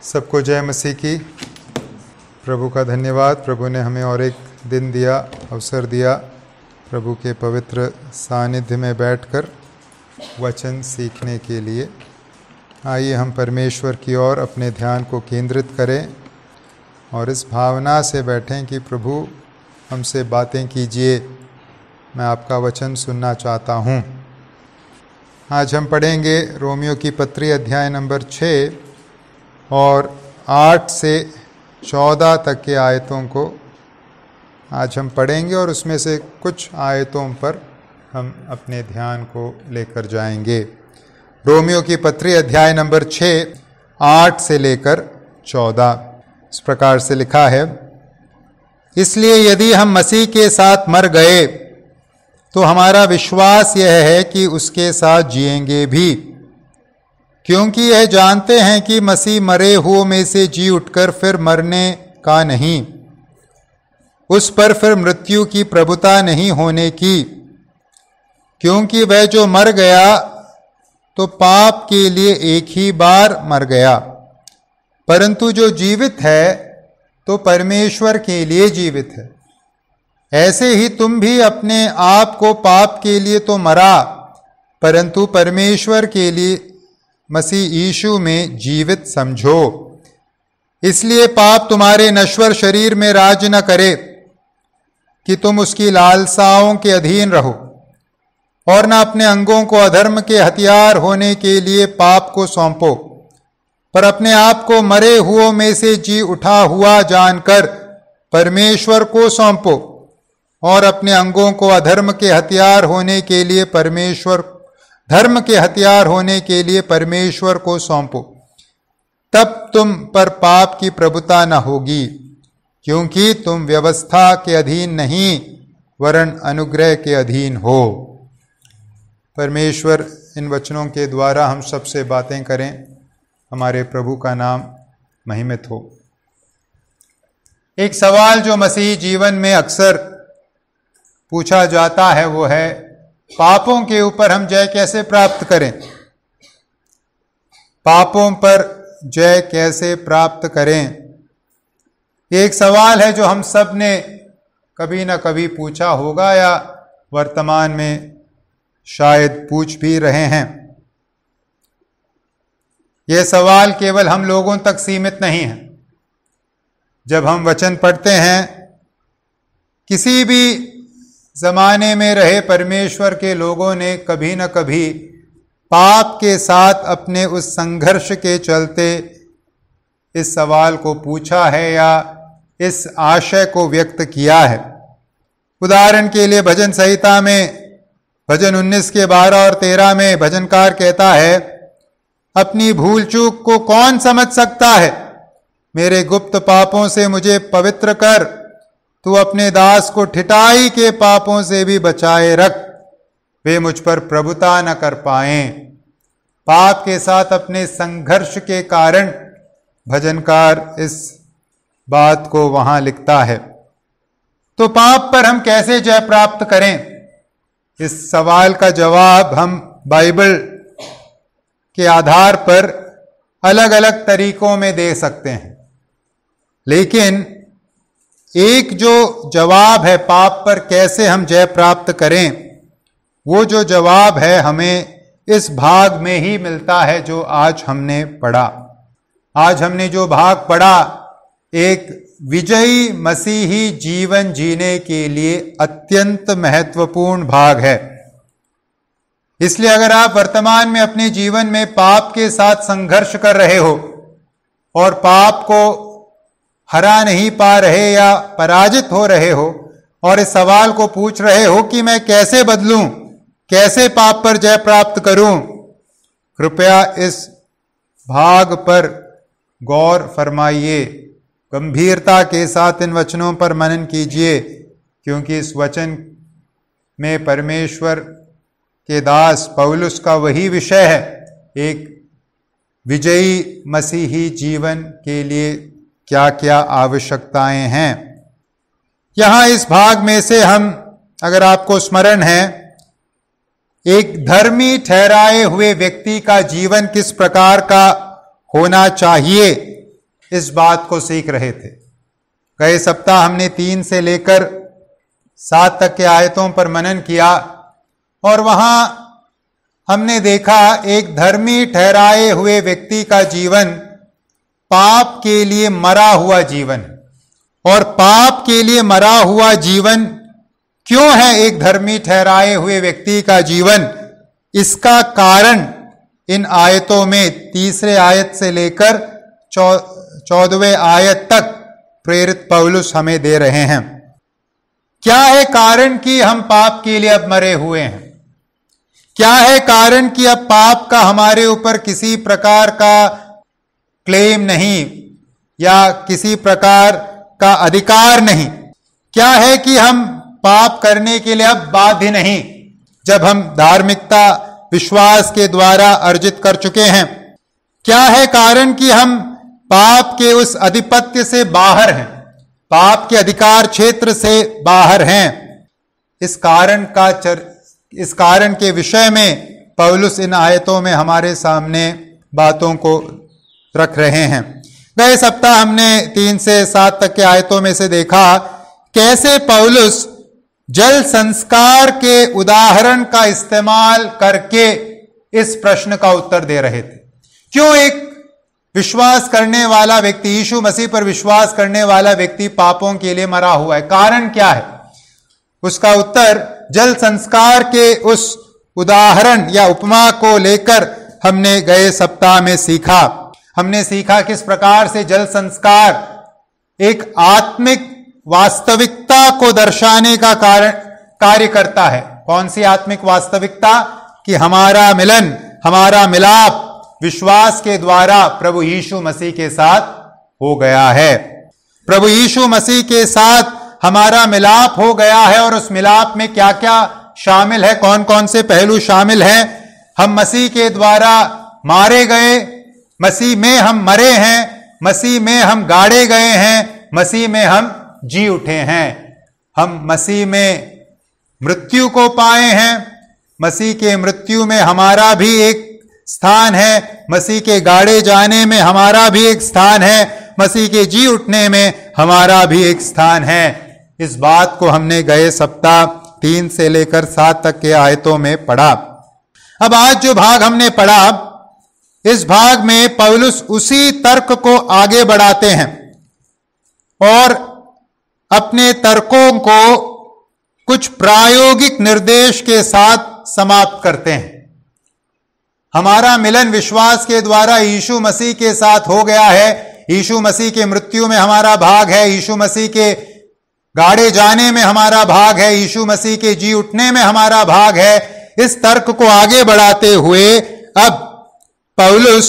सबको जय मसीह की। प्रभु का धन्यवाद। प्रभु ने हमें और एक दिन दिया, अवसर दिया प्रभु के पवित्र सानिध्य में बैठकर वचन सीखने के लिए। आइए हम परमेश्वर की ओर अपने ध्यान को केंद्रित करें और इस भावना से बैठें कि प्रभु हमसे बातें कीजिए, मैं आपका वचन सुनना चाहता हूँ। आज हम पढ़ेंगे रोमियो की पत्री अध्याय नंबर 6 और 8 से 14 तक के आयतों को आज हम पढ़ेंगे और उसमें से कुछ आयतों पर हम अपने ध्यान को लेकर जाएंगे। रोमियो की पत्री अध्याय नंबर 6, 8 से लेकर 14 इस प्रकार से लिखा है। इसलिए यदि हम मसीह के साथ मर गए तो हमारा विश्वास यह है कि उसके साथ जिएंगे भी, क्योंकि यह जानते हैं कि मसीह मरे हुओं में से जी उठकर फिर मरने का नहीं, उस पर फिर मृत्यु की प्रभुता नहीं होने की। क्योंकि वह जो मर गया तो पाप के लिए एक ही बार मर गया, परंतु जो जीवित है तो परमेश्वर के लिए जीवित है। ऐसे ही तुम भी अपने आप को पाप के लिए तो मरा, परंतु परमेश्वर के लिए मसीह यीशु में जीवित समझो। इसलिए पाप तुम्हारे नश्वर शरीर में राज न करे कि तुम उसकी लालसाओं के अधीन रहो, और न अपने अंगों को अधर्म के हथियार होने के लिए पाप को सौंपो, पर अपने आप को मरे हुओं में से जी उठा हुआ जानकर परमेश्वर को सौंपो, और अपने अंगों को अधर्म के हथियार होने के लिए धर्म के हथियार होने के लिए परमेश्वर को सौंपो। तब तुम पर पाप की प्रभुता न होगी, क्योंकि तुम व्यवस्था के अधीन नहीं वरन अनुग्रह के अधीन हो। परमेश्वर इन वचनों के द्वारा हम सबसे बातें करें। हमारे प्रभु का नाम महिमित हो। एक सवाल जो मसीही जीवन में अक्सर पूछा जाता है वो है, पापों के ऊपर हम जय कैसे प्राप्त करें। पापों पर जय कैसे प्राप्त करें, ये एक सवाल है जो हम सब ने कभी ना कभी पूछा होगा या वर्तमान में शायद पूछ भी रहे हैं। यह सवाल केवल हम लोगों तक सीमित नहीं है। जब हम वचन पढ़ते हैं, किसी भी जमाने में रहे परमेश्वर के लोगों ने कभी न कभी पाप के साथ अपने उस संघर्ष के चलते इस सवाल को पूछा है या इस आशय को व्यक्त किया है। उदाहरण के लिए भजन संहिता में भजन 19 के 12 और 13 में भजनकार कहता है, अपनी भूल चूक को कौन समझ सकता है, मेरे गुप्त पापों से मुझे पवित्र कर, तू अपने दास को ठिठाई के पापों से भी बचाए रख, वे मुझ पर प्रभुता न कर पाएं। पाप के साथ अपने संघर्ष के कारण भजनकार इस बात को वहां लिखता है। तो पाप पर हम कैसे जय प्राप्त करें, इस सवाल का जवाब हम बाइबल के आधार पर अलग अलग तरीकों में दे सकते हैं, लेकिन एक जो जवाब है पाप पर कैसे हम जय प्राप्त करें, वो जो जवाब है हमें इस भाग में ही मिलता है जो आज हमने पढ़ा। आज हमने जो भाग पढ़ा एक विजयी मसीही जीवन जीने के लिए अत्यंत महत्वपूर्ण भाग है। इसलिए अगर आप वर्तमान में अपने जीवन में पाप के साथ संघर्ष कर रहे हो और पाप को हरा नहीं पा रहे या पराजित हो रहे हो और इस सवाल को पूछ रहे हो कि मैं कैसे बदलूं, कैसे पाप पर जय प्राप्त करूं, कृपया इस भाग पर गौर फरमाइए, गंभीरता के साथ इन वचनों पर मनन कीजिए, क्योंकि इस वचन में परमेश्वर के दास पौलुस का वही विषय है, एक विजयी मसीही जीवन के लिए क्या क्या आवश्यकताएं हैं। यहां इस भाग में से हम, अगर आपको स्मरण है, एक धर्मी ठहराए हुए व्यक्ति का जीवन किस प्रकार का होना चाहिए इस बात को सीख रहे थे। गए सप्ताह हमने 3 से लेकर 7 तक के आयतों पर मनन किया और वहां हमने देखा एक धर्मी ठहराए हुए व्यक्ति का जीवन पाप के लिए मरा हुआ जीवन, और पाप के लिए मरा हुआ जीवन क्यों है एक धर्मी ठहराए हुए व्यक्ति का जीवन, इसका कारण इन आयतों में 3 आयत से लेकर 14वें आयत तक प्रेरित पौलुस हमें दे रहे हैं। क्या है कारण कि हम पाप के लिए अब मरे हुए हैं? क्या है कारण कि अब पाप का हमारे ऊपर किसी प्रकार का क्लेम नहीं या किसी प्रकार का अधिकार नहीं? क्या है कि हम पाप करने के लिए अब बाध्य नहीं, जब हम धार्मिकता विश्वास के द्वारा अर्जित कर चुके हैं? क्या है कारण कि हम पाप के उस आधिपत्य से बाहर हैं, पाप के अधिकार क्षेत्र से बाहर हैं? इस कारण के विषय में पौलुस इन आयतों में हमारे सामने बातों को रख रहे हैं। गए सप्ताह हमने 3 से 7 तक के आयतों में से देखा कैसे पौलुस जल संस्कार के उदाहरण का इस्तेमाल करके इस प्रश्न का उत्तर दे रहे थे। क्यों एक विश्वास करने वाला व्यक्ति, यीशु मसीह पर विश्वास करने वाला व्यक्ति पापों के लिए मरा हुआ है? कारण क्या है? उसका उत्तर जल संस्कार के उस उदाहरण या उपमा को लेकर हमने गए सप्ताह में सीखा। हमने सीखा किस प्रकार से जल संस्कार एक आत्मिक वास्तविकता को दर्शाने का कार्य करता है। कौन सी आत्मिक वास्तविकता? कि हमारा मिलन, हमारा मिलाप विश्वास के द्वारा प्रभु यीशु मसीह के साथ हो गया है। प्रभु यीशु मसीह के साथ हमारा मिलाप हो गया है, और उस मिलाप में क्या क्या शामिल है, कौन कौन से पहलू शामिल हैं? हम मसीह के द्वारा मारे गए, मसीह में हम मरे हैं, मसीह में हम गाड़े गए हैं, मसीह में हम जी उठे हैं। हम मसीह में मृत्यु को पाए हैं, मसीह के मृत्यु में हमारा भी एक स्थान है, मसीह के गाड़े जाने में हमारा भी एक स्थान है, मसीह के जी उठने में हमारा भी एक स्थान है। इस बात को हमने गए सप्ताह 3 से लेकर 7 तक के आयतों में पढ़ा। अब आज जो भाग हमने पढ़ा, इस भाग में पौलुस उसी तर्क को आगे बढ़ाते हैं और अपने तर्कों को कुछ प्रायोगिक निर्देश के साथ समाप्त करते हैं। हमारा मिलन विश्वास के द्वारा यीशु मसीह के साथ हो गया है, यीशु मसीह के मृत्यु में हमारा भाग है, यीशु मसीह के गाड़े जाने में हमारा भाग है, यीशु मसीह के जी उठने में हमारा भाग है। इस तर्क को आगे बढ़ाते हुए अब पौलुस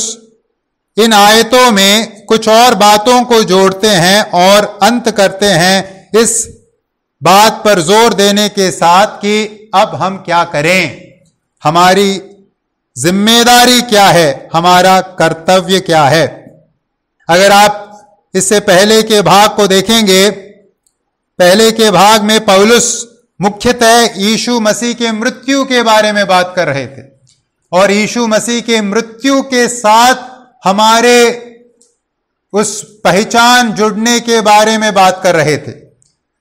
इन आयतों में कुछ और बातों को जोड़ते हैं और अंत करते हैं इस बात पर जोर देने के साथ कि अब हम क्या करें, हमारी जिम्मेदारी क्या है, हमारा कर्तव्य क्या है। अगर आप इससे पहले के भाग को देखेंगे, पहले के भाग में पौलुस मुख्यतः यीशु मसीह के मृत्यु के बारे में बात कर रहे थे और यीशु मसीह के मृत्यु के साथ हमारे उस पहचान जुड़ने के बारे में बात कर रहे थे।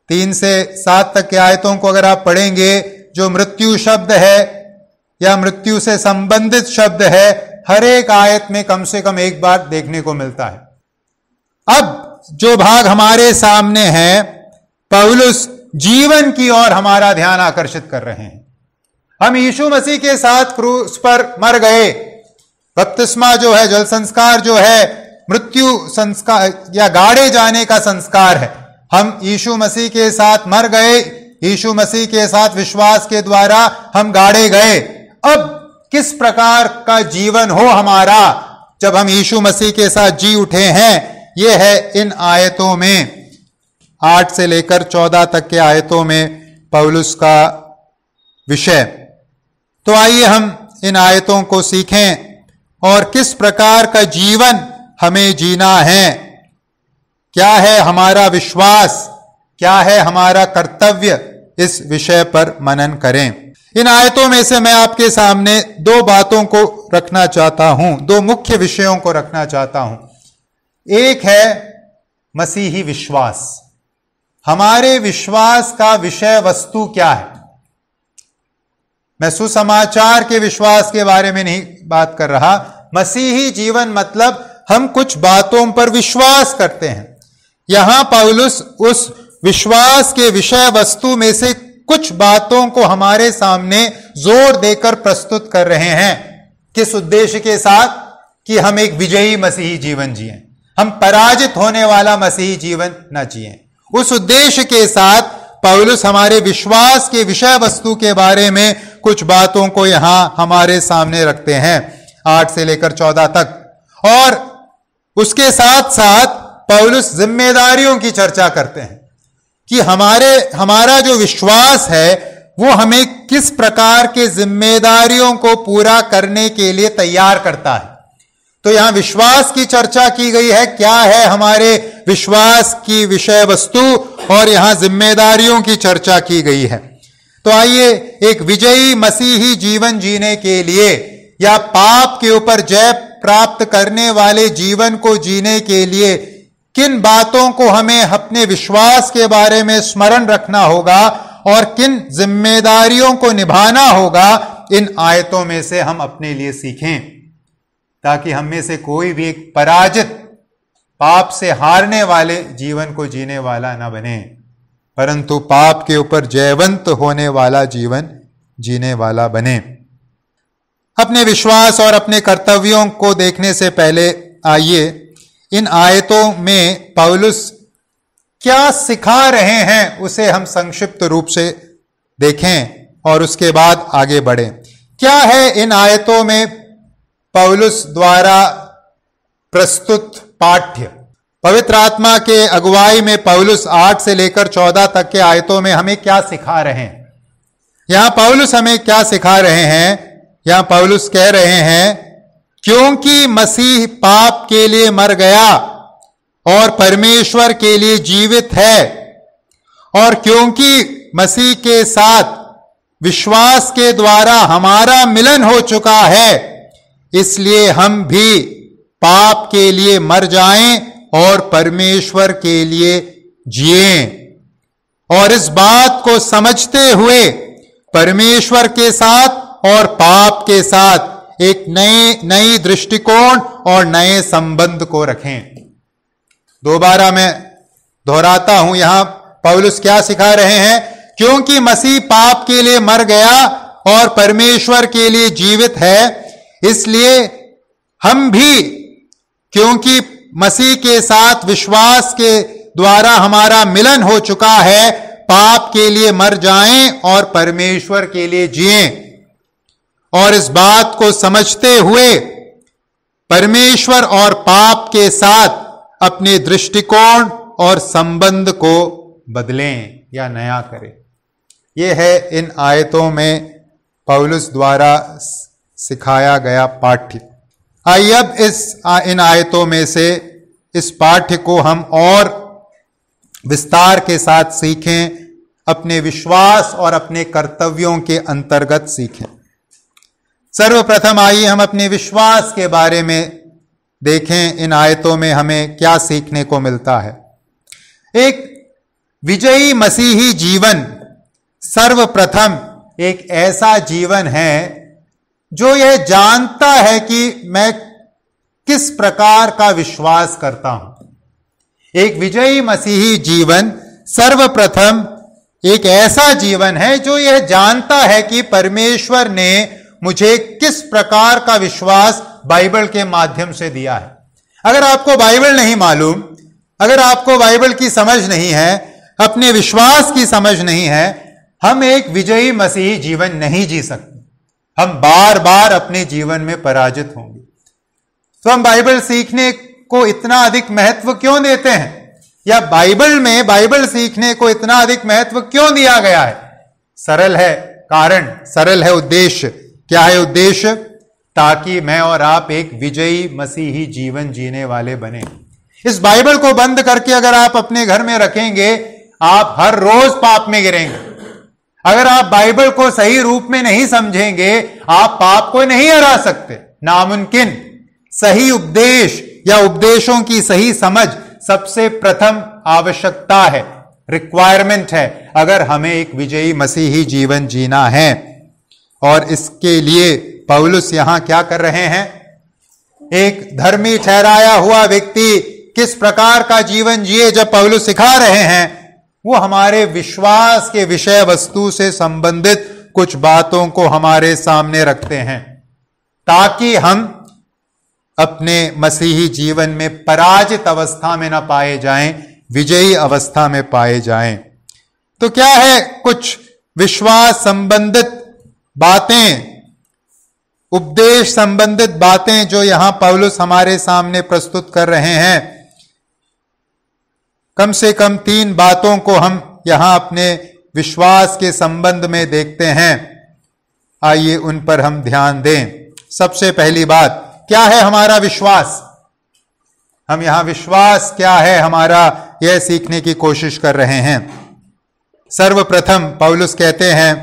3 से 7 तक के आयतों को अगर आप पढ़ेंगे, जो मृत्यु शब्द है या मृत्यु से संबंधित शब्द है, हर एक आयत में कम से कम एक बार देखने को मिलता है। अब जो भाग हमारे सामने है, पौलुस जीवन की ओर हमारा ध्यान आकर्षित कर रहे हैं। हम यीशु मसीह के साथ क्रूस पर मर गए। बपतिस्मा जो है, जल संस्कार जो है, मृत्यु संस्कार या गाड़े जाने का संस्कार है। हम यीशु मसीह के साथ मर गए, यीशु मसीह के साथ विश्वास के द्वारा हम गाड़े गए। अब किस प्रकार का जीवन हो हमारा जब हम यीशु मसीह के साथ जी उठे हैं, यह है इन आयतों में 8 से लेकर 14 तक के आयतों में पौलुस का विषय। तो आइए हम इन आयतों को सीखें और किस प्रकार का जीवन हमें जीना है, क्या है हमारा विश्वास, क्या है हमारा कर्तव्य, इस विषय पर मनन करें। इन आयतों में से मैं आपके सामने 2 बातों को रखना चाहता हूं, 2 मुख्य विषयों को रखना चाहता हूं। एक है मसीही विश्वास। हमारे विश्वास का विषय वस्तु क्या है? मैं सुसमाचार के विश्वास के बारे में नहीं बात कर रहा। मसीही जीवन मतलब हम कुछ बातों पर विश्वास करते हैं। यहां पौलुस उस विश्वास के विषय वस्तु में से कुछ बातों को हमारे सामने जोर देकर प्रस्तुत कर रहे हैं। किस उद्देश्य के साथ? कि हम एक विजयी मसीही जीवन जिएं, हम पराजित होने वाला मसीही जीवन न जिएं। उस उद्देश्य के साथ पौलुस हमारे विश्वास के विषय वस्तु के बारे में कुछ बातों को यहां हमारे सामने रखते हैं, 8 से लेकर 14 तक। और उसके साथ साथ पौलुस जिम्मेदारियों की चर्चा करते हैं कि हमारा जो विश्वास है वो हमें किस प्रकार के जिम्मेदारियों को पूरा करने के लिए तैयार करता है। तो यहां विश्वास की चर्चा की गई है, क्या है हमारे विश्वास की विषय वस्तु, और यहां जिम्मेदारियों की चर्चा की गई है। तो आइए, एक विजयी मसीही जीवन जीने के लिए या पाप के ऊपर जय प्राप्त करने वाले जीवन को जीने के लिए किन बातों को हमें अपने विश्वास के बारे में स्मरण रखना होगा और किन जिम्मेदारियों को निभाना होगा, इन आयतों में से हम अपने लिए सीखें, ताकि हम में से कोई भी एक पराजित, पाप से हारने वाले जीवन को जीने वाला न बने, परंतु पाप के ऊपर जयवंत होने वाला जीवन जीने वाला बने। अपने विश्वास और अपने कर्तव्यों को देखने से पहले आइए इन आयतों में पौलुस क्या सिखा रहे हैं उसे हम संक्षिप्त रूप से देखें और उसके बाद आगे बढ़ें। क्या है इन आयतों में पौलुस द्वारा प्रस्तुत पाठ्य? पवित्र आत्मा के अगुवाई में पौलुस 8 से लेकर 14 तक के आयतों में हमें क्या सिखा रहे हैं? यहां पौलुस हमें क्या सिखा रहे हैं? यहां पौलुस कह रहे हैं, क्योंकि मसीह पाप के लिए मर गया और परमेश्वर के लिए जीवित है, और क्योंकि मसीह के साथ विश्वास के द्वारा हमारा मिलन हो चुका है, इसलिए हम भी पाप के लिए मर जाएं और परमेश्वर के लिए जिएं। और इस बात को समझते हुए परमेश्वर के साथ और पाप के साथ एक नई दृष्टिकोण और नए संबंध को रखें। दोबारा मैं दोहराता हूं, यहां पौलुस क्या सिखा रहे हैं? क्योंकि मसीह पाप के लिए मर गया और परमेश्वर के लिए जीवित है, इसलिए हम भी, क्योंकि मसीह के साथ विश्वास के द्वारा हमारा मिलन हो चुका है, पाप के लिए मर जाएं और परमेश्वर के लिए जिएं। और इस बात को समझते हुए परमेश्वर और पाप के साथ अपने दृष्टिकोण और संबंध को बदलें या नया करें। यह है इन आयतों में पौलुस द्वारा सिखाया गया पाठ्य। आइए अब इन आयतों में से इस पाठ्य को हम और विस्तार के साथ सीखें, अपने विश्वास और अपने कर्तव्यों के अंतर्गत सीखें। सर्वप्रथम आइए हम अपने विश्वास के बारे में देखें, इन आयतों में हमें क्या सीखने को मिलता है। एक विजयी मसीही जीवन सर्वप्रथम एक ऐसा जीवन है जो यह जानता है कि मैं किस प्रकार का विश्वास करता हूं। एक विजयी मसीही जीवन सर्वप्रथम एक ऐसा जीवन है जो यह जानता है कि परमेश्वर ने मुझे किस प्रकार का विश्वास बाइबल के माध्यम से दिया है। अगर आपको बाइबल नहीं मालूम, अगर आपको बाइबल की समझ नहीं है, अपने विश्वास की समझ नहीं है, हम एक विजयी मसीही जीवन नहीं जी सकते। हम बार बार अपने जीवन में पराजित होंगे। तो हम बाइबल सीखने को इतना अधिक महत्व क्यों देते हैं, या बाइबल में बाइबल सीखने को इतना अधिक महत्व क्यों दिया गया है? सरल है कारण, सरल है उद्देश्य। क्या है उद्देश्य? ताकि मैं और आप एक विजयी मसीही जीवन जीने वाले बने। इस बाइबल को बंद करके अगर आप अपने घर में रखेंगे, आप हर रोज पाप में गिरेंगे। अगर आप बाइबल को सही रूप में नहीं समझेंगे, आप पाप को नहीं हरा सकते, नामुमकिन। सही उपदेश या उपदेशों की सही समझ सबसे प्रथम आवश्यकता है, रिक्वायरमेंट है, अगर हमें एक विजयी मसीही जीवन जीना है। और इसके लिए पौलुस यहां क्या कर रहे हैं? एक धर्मी ठहराया हुआ व्यक्ति किस प्रकार का जीवन जिए, जब पौलुस सिखा रहे हैं, वो हमारे विश्वास के विषय वस्तु से संबंधित कुछ बातों को हमारे सामने रखते हैं, ताकि हम अपने मसीही जीवन में पराजित अवस्था में न पाए जाएं, विजयी अवस्था में पाए जाएं। तो क्या है कुछ विश्वास संबंधित बातें, उपदेश संबंधित बातें जो यहां पौलुस हमारे सामने प्रस्तुत कर रहे हैं? कम से कम 3 बातों को हम यहां अपने विश्वास के संबंध में देखते हैं। आइए उन पर हम ध्यान दें। सबसे पहली बात, क्या है हमारा विश्वास? हम यहां विश्वास क्या है हमारा, यह सीखने की कोशिश कर रहे हैं। सर्वप्रथम पौलुस कहते हैं,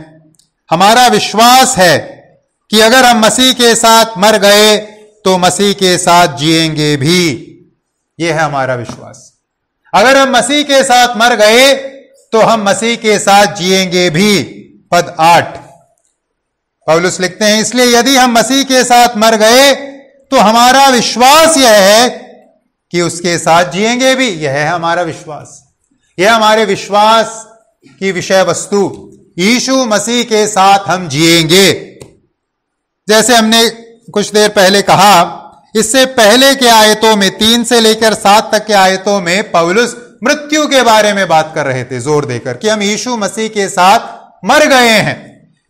हमारा विश्वास है कि अगर हम मसीह के साथ मर गए तो मसीह के साथ जिएंगे भी। यह है हमारा विश्वास। अगर हम मसीह के साथ मर गए तो हम मसीह के साथ जिएंगे भी। पद 8 पौलुस लिखते हैं, इसलिए यदि हम मसीह के साथ मर गए तो हमारा विश्वास यह है कि उसके साथ जिएंगे भी। यह है हमारा विश्वास। यह हमारे विश्वास की विषय वस्तु, यीशु मसीह के साथ हम जिएंगे। जैसे हमने कुछ देर पहले कहा, इससे पहले के आयतों में 3 से लेकर 7 तक के आयतों में पौलुस मृत्यु के बारे में बात कर रहे थे, जोर देकर कि हम यीशु मसीह के साथ मर गए हैं।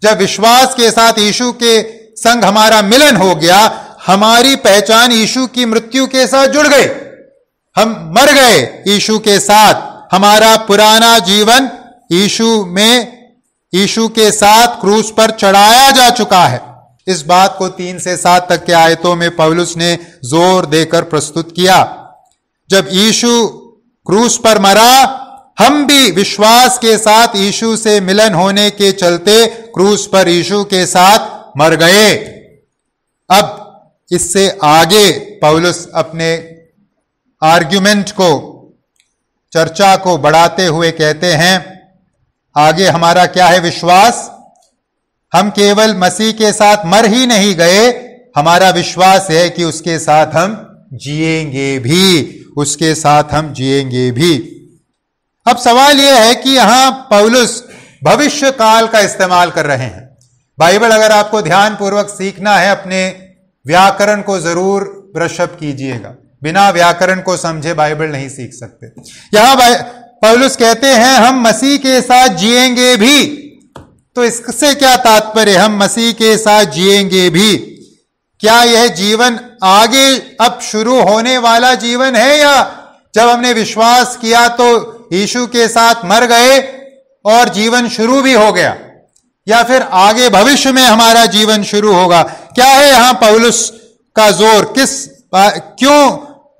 जब विश्वास के साथ यीशु के संग हमारा मिलन हो गया, हमारी पहचान यीशु की मृत्यु के साथ जुड़ गई। हम मर गए यीशु के साथ। हमारा पुराना जीवन यीशु के साथ क्रूस पर चढ़ाया जा चुका है। इस बात को 3 से 7 तक के आयतों में पौलुस ने जोर देकर प्रस्तुत किया। जब यीशु क्रूस पर मरा, हम भी विश्वास के साथ यीशु से मिलन होने के चलते क्रूस पर यीशु के साथ मर गए। अब इससे आगे पौलुस अपने आर्ग्यूमेंट को, चर्चा को बढ़ाते हुए कहते हैं, आगे हमारा क्या है विश्वास? हम केवल मसीह के साथ मर ही नहीं गए, हमारा विश्वास है कि उसके साथ हम जिएंगे भी, उसके साथ हम जिएंगे भी। अब सवाल यह है कि यहां पौलुस भविष्य काल का इस्तेमाल कर रहे हैं। बाइबल अगर आपको ध्यानपूर्वक सीखना है, अपने व्याकरण को जरूर ब्रश अप कीजिएगा। बिना व्याकरण को समझे बाइबल नहीं सीख सकते। यहां पौलुस कहते हैं हम मसीह के साथ जिएंगे भी। तो इससे क्या तात्पर्य? हम मसीह के साथ जिएंगे भी। क्या यह जीवन आगे अब शुरू होने वाला जीवन है, या जब हमने विश्वास किया तो यीशु के साथ मर गए और जीवन शुरू भी हो गया, या फिर आगे भविष्य में हमारा जीवन शुरू होगा? क्या है यहां पौलुस का जोर? क्यों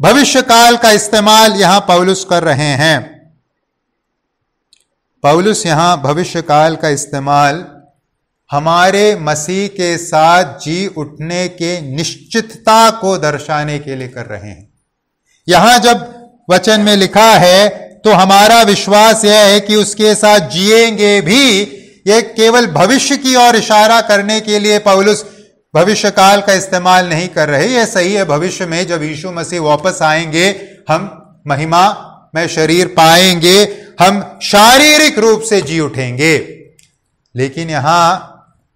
भविष्य काल का इस्तेमाल यहां पौलुस कर रहे हैं? पौलुस यहां भविष्य काल का इस्तेमाल हमारे मसीह के साथ जी उठने के निश्चितता को दर्शाने के लिए कर रहे हैं। यहां जब वचन में लिखा है तो हमारा विश्वास यह है कि उसके साथ जिएंगे भी, यह केवल भविष्य की ओर इशारा करने के लिए पौलुस भविष्य काल का इस्तेमाल नहीं कर रहे। यह सही है, भविष्य में जब यीशु मसीह वापस आएंगे हम महिमा में शरीर पाएंगे, हम शारीरिक रूप से जी उठेंगे। लेकिन यहां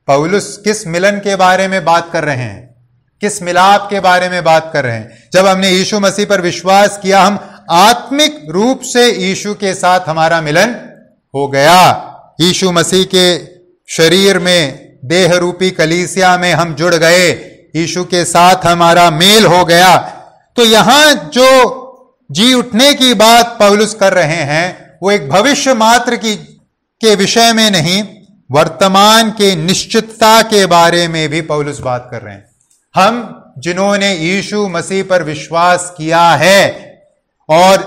पौलुस किस मिलन के बारे में बात कर रहे हैं? किस मिलाप के बारे में बात कर रहे हैं? जब हमने यीशु मसीह पर विश्वास किया, हम आत्मिक रूप से यीशु के साथ हमारा मिलन हो गया। यीशु मसीह के शरीर में, देह रूपी कलीसिया में हम जुड़ गए, यीशु के साथ हमारा मेल हो गया। तो यहां जो जी उठने की बात पौलुस कर रहे हैं वो एक भविष्य मात्र के विषय में नहीं, वर्तमान के निश्चितता के बारे में भी पौलुस बात कर रहे हैं। हम जिन्होंने यीशु मसीह पर विश्वास किया है और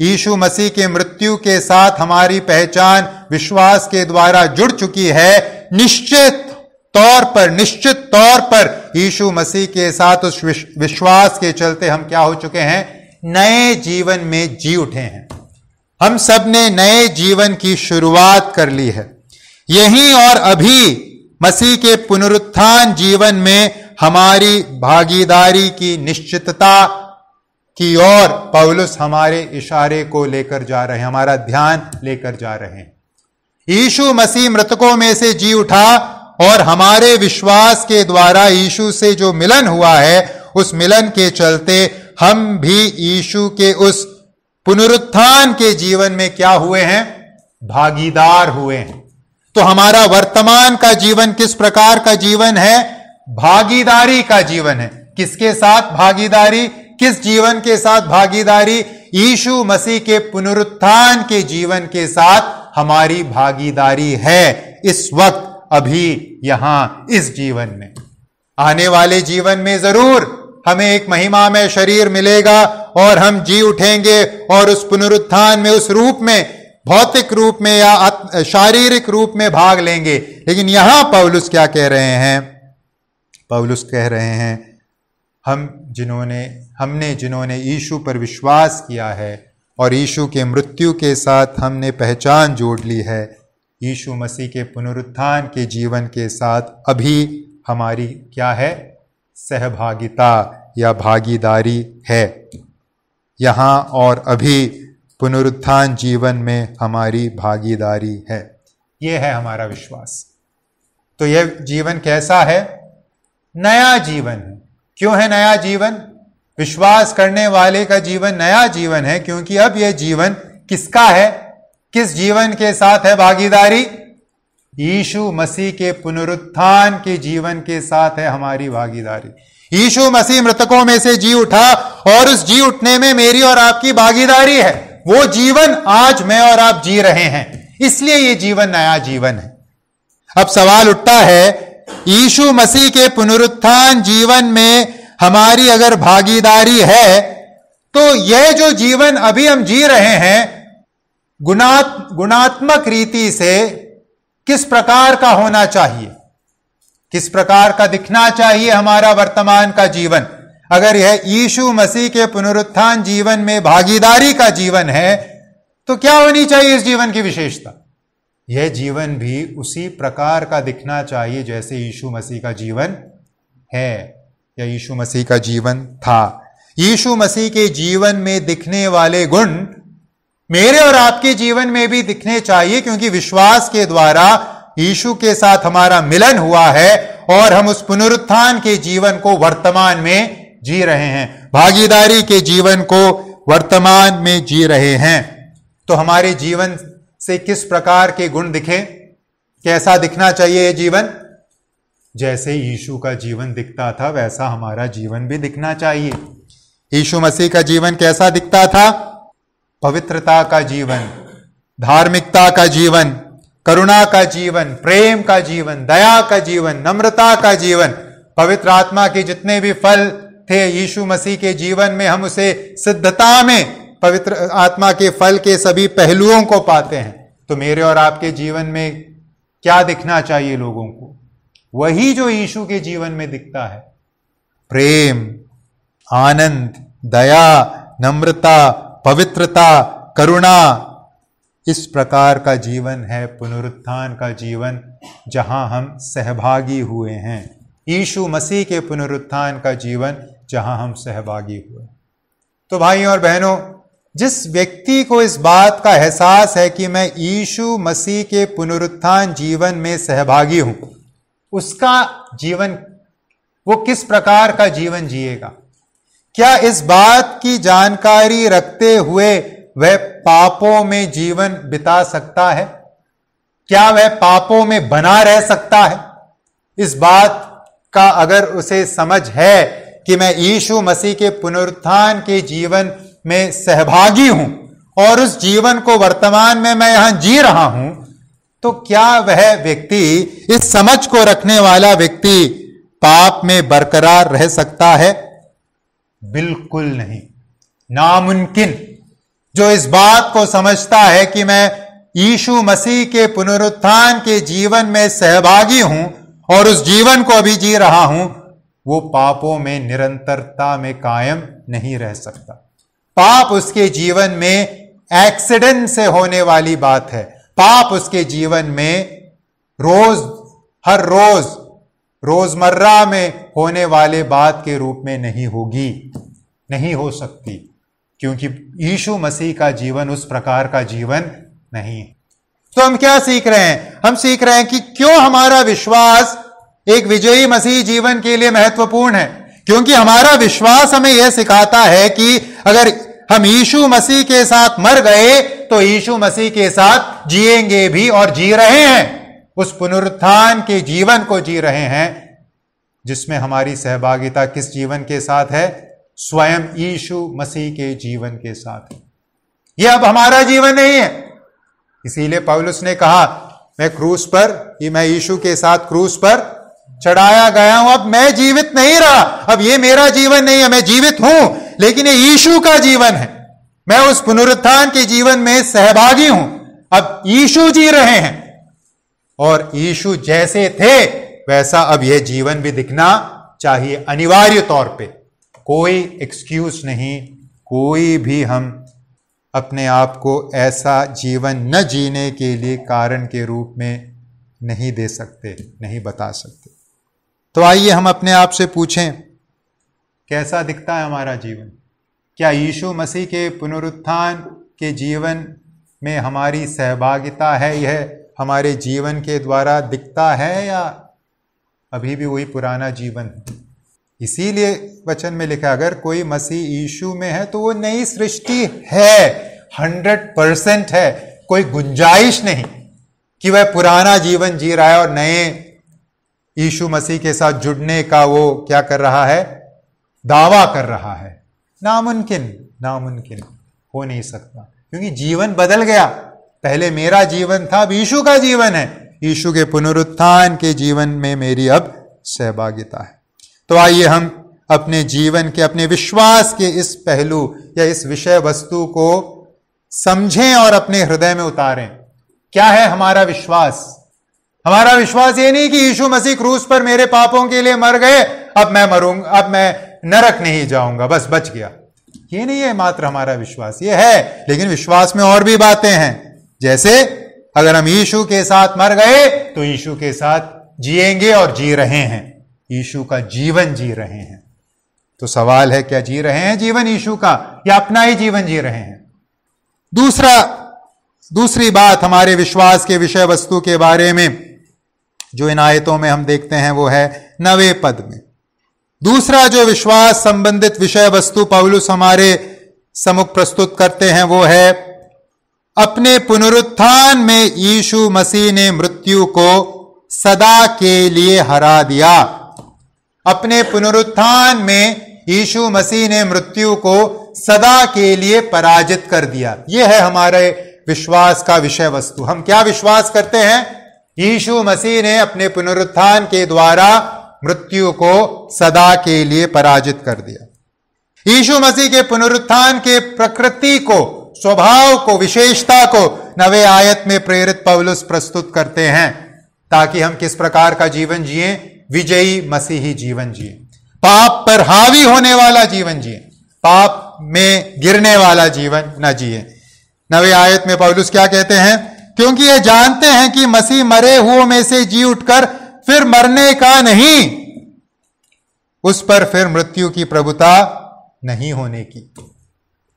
यीशु मसीह के मृत्यु के साथ हमारी पहचान विश्वास के द्वारा जुड़ चुकी है, निश्चित तौर पर, निश्चित तौर पर यीशु मसीह के साथ उस विश्वास के चलते हम क्या हो चुके हैं? नए जीवन में जी उठे हैं। हम सब ने नए जीवन की शुरुआत कर ली है। यहीं और अभी मसीह के पुनरुत्थान जीवन में हमारी भागीदारी की निश्चितता की ओर पौलुस हमारे इशारे को लेकर जा रहे हैं, हमारा ध्यान लेकर जा रहे हैं। यीशु मसीह मृतकों में से जी उठा और हमारे विश्वास के द्वारा यीशु से जो मिलन हुआ है, उस मिलन के चलते हम भी यीशु के उस पुनरुत्थान के जीवन में क्या हुए हैं? भागीदार हुए हैं। तो हमारा वर्तमान का जीवन किस प्रकार का जीवन है? भागीदारी का जीवन है। किसके साथ भागीदारी? किस जीवन के साथ भागीदारी? यीशु मसीह के पुनरुत्थान के जीवन के साथ हमारी भागीदारी है। इस वक्त, अभी, यहां, इस जीवन में। आने वाले जीवन में जरूर हमें एक महिमा में शरीर मिलेगा और हम जी उठेंगे और उस पुनरुत्थान में, उस रूप में, भौतिक रूप में या शारीरिक रूप में भाग लेंगे। लेकिन यहां पौलुस क्या कह रहे हैं? पौलुस कह रहे हैं, हमने जिन्होंने यीशु पर विश्वास किया है और यीशु के मृत्यु के साथ हमने पहचान जोड़ ली है, यीशु मसीह के पुनरुत्थान के जीवन के साथ अभी हमारी क्या है? सहभागिता या भागीदारी है। यहां और अभी पुनरुत्थान जीवन में हमारी भागीदारी है। यह है हमारा विश्वास। तो यह जीवन कैसा है? नया जीवन है। क्यों है नया जीवन? विश्वास करने वाले का जीवन नया जीवन है, क्योंकि अब यह जीवन किसका है? किस जीवन के साथ है भागीदारी? यीशु मसीह के पुनरुत्थान के जीवन के साथ है हमारी भागीदारी। यीशु मसीह मृतकों में से जी उठा और उस जी उठने में मेरी और आपकी भागीदारी है। वो जीवन आज मैं और आप जी रहे हैं, इसलिए ये जीवन नया जीवन है। अब सवाल उठता है, यीशु मसीह के पुनरुत्थान जीवन में हमारी अगर भागीदारी है, तो यह जो जीवन अभी हम जी रहे हैं गुणात्मक रीति से किस प्रकार का होना चाहिए? किस प्रकार का दिखना चाहिए हमारा वर्तमान का जीवन? अगर यह यीशु मसीह के पुनरुत्थान जीवन में भागीदारी का जीवन है, तो क्या होनी चाहिए इस जीवन की विशेषता? यह जीवन भी उसी प्रकार का दिखना चाहिए जैसे यीशु मसीह का जीवन है या यीशु मसीह का जीवन था। यीशु मसीह के जीवन में दिखने वाले गुण मेरे और आपके जीवन में भी दिखने चाहिए, क्योंकि विश्वास के द्वारा यीशु के साथ हमारा मिलन हुआ है और हम उस पुनरुत्थान के जीवन को वर्तमान में जी रहे हैं, भागीदारी के जीवन को वर्तमान में जी रहे हैं। तो हमारे जीवन से किस प्रकार के गुण दिखे? कैसा दिखना चाहिए यह जीवन? जैसे यीशु का जीवन दिखता था वैसा हमारा जीवन भी दिखना चाहिए। यीशु मसीह का जीवन कैसा दिखता था? पवित्रता का जीवन, धार्मिकता का जीवन, करुणा का जीवन, प्रेम का जीवन, दया का जीवन, नम्रता का जीवन। पवित्र आत्मा के जितने भी फल थे यीशु मसीह के जीवन में, हम उसे सिद्धता में पवित्र आत्मा के फल के सभी पहलुओं को पाते हैं। तो मेरे और आपके जीवन में क्या दिखना चाहिए लोगों को? वही जो यीशु के जीवन में दिखता है, प्रेम, आनंद, दया, नम्रता, पवित्रता, करुणा। इस प्रकार का जीवन है पुनरुत्थान का जीवन, जहां हम सहभागी हुए हैं। यीशु मसीह के पुनरुत्थान का जीवन जहां हम सहभागी हुए। तो भाइयों और बहनों, जिस व्यक्ति को इस बात का एहसास है कि मैं यीशु मसीह के पुनरुत्थान जीवन में सहभागी हूं, उसका जीवन, वो किस प्रकार का जीवन जिएगा? क्या इस बात की जानकारी रखते हुए वह पापों में जीवन बिता सकता है? क्या वह पापों में बना रह सकता है? इस बात का अगर उसे समझ है कि मैं यीशु मसीह के पुनरुत्थान के जीवन में सहभागी हूं और उस जीवन को वर्तमान में मैं यहां जी रहा हूं, तो क्या वह व्यक्ति, इस समझ को रखने वाला व्यक्ति, पाप में बरकरार रह सकता है? बिल्कुल नहीं, नामुमकिन। जो इस बात को समझता है कि मैं यीशु मसीह के पुनरुत्थान के जीवन में सहभागी हूं और उस जीवन को अभी जी रहा हूं, वो पापों में निरंतरता में कायम नहीं रह सकता। पाप उसके जीवन में एक्सीडेंट से होने वाली बात है। पाप उसके जीवन में हर रोज रोजमर्रा में होने वाले बात के रूप में नहीं होगी, नहीं हो सकती, क्योंकि यीशु मसीह का जीवन उस प्रकार का जीवन नहीं है। तो हम क्या सीख रहे हैं? हम सीख रहे हैं कि क्यों हमारा विश्वास एक विजयी मसीह जीवन के लिए महत्वपूर्ण है। क्योंकि हमारा विश्वास हमें यह सिखाता है कि अगर हम यीशु मसीह के साथ मर गए तो यीशु मसीह के साथ जिएंगे भी, और जी रहे हैं। उस पुनरुत्थान के जीवन को जी रहे हैं जिसमें हमारी सहभागिता किस जीवन के साथ है? स्वयं यीशु मसीह के जीवन के साथ है। यह अब हमारा जीवन नहीं है। इसीलिए पौलुस ने कहा, मैं क्रूस पर, ये मैं यीशु के साथ क्रूस पर चढ़ाया गया हूं, अब मैं जीवित नहीं रहा, अब ये मेरा जीवन नहीं है, मैं जीवित हूं लेकिन ये यीशु का जीवन है। मैं उस पुनरुत्थान के जीवन में सहभागी हूं। अब यीशु जी रहे हैं और यीशु जैसे थे वैसा अब यह जीवन भी दिखना चाहिए, अनिवार्य तौर पे। कोई एक्सक्यूज नहीं, कोई भी हम अपने आप को ऐसा जीवन न जीने के लिए कारण के रूप में नहीं दे सकते, नहीं बता सकते। तो आइए हम अपने आप से पूछें, कैसा दिखता है हमारा जीवन? क्या यीशु मसीह के पुनरुत्थान के जीवन में हमारी सहभागिता है, यह हमारे जीवन के द्वारा दिखता है, या अभी भी वही पुराना जीवन है? इसीलिए वचन में लिखा, अगर कोई मसीह यीशु में है तो वो नई सृष्टि है, 100% है। कोई गुंजाइश नहीं कि वह पुराना जीवन जी रहा है और नए यीशु मसीह के साथ जुड़ने का वो क्या कर रहा है? दावा कर रहा है। नामुमकिन हो नहीं सकता, क्योंकि जीवन बदल गया। पहले मेरा जीवन था, अब यीशु का जीवन है। यीशु के पुनरुत्थान के जीवन में मेरी अब सहभागिता है। तो आइए हम अपने जीवन के, अपने विश्वास के इस पहलू या इस विषय वस्तु को समझें और अपने हृदय में उतारें। क्या है हमारा विश्वास? हमारा विश्वास ये नहीं कि यीशु मसीह क्रूस पर मेरे पापों के लिए मर गए, अब मैं मरूंगा, अब मैं नरक नहीं जाऊंगा, बस बच गया। ये नहीं है मात्र हमारा विश्वास, ये है, लेकिन विश्वास में और भी बातें हैं। जैसे अगर हम यीशु के साथ मर गए तो यीशु के साथ जिएंगे और जी रहे हैं, यीशु का जीवन जी रहे हैं। तो सवाल है, क्या जी रहे हैं जीवन यीशु का, या अपना ही जीवन जी रहे हैं? दूसरी बात हमारे विश्वास के विषय वस्तु के बारे में जो इन आयतों में हम देखते हैं वो है 9वें पद में। दूसरा जो विश्वास संबंधित विषय वस्तु पौलुस हमारे सम्मुख प्रस्तुत करते हैं वो है, अपने पुनरुत्थान में यीशु मसीह ने मृत्यु को सदा के लिए हरा दिया। अपने पुनरुत्थान में यीशु मसीह ने मृत्यु को सदा के लिए पराजित कर दिया। यह है हमारे विश्वास का विषय वस्तु। हम क्या विश्वास करते हैं? यीशु मसीह ने अपने पुनरुत्थान के द्वारा मृत्यु को सदा के लिए पराजित कर दिया। यीशु मसीह के पुनरुत्थान के प्रकृति को, स्वभाव को, विशेषता को 9वें आयत में प्रेरित पौलुस प्रस्तुत करते हैं, ताकि हम किस प्रकार का जीवन जिए? विजयी मसीही जीवन जिए, पाप पर हावी होने वाला जीवन जिए, पाप में गिरने वाला जीवन न जिए। 9वें आयत में पौलुस क्या कहते हैं? क्योंकि ये जानते हैं कि मसीह मरे हुओं में से जी उठकर फिर मरने का नहीं, उस पर फिर मृत्यु की प्रभुता नहीं होने की।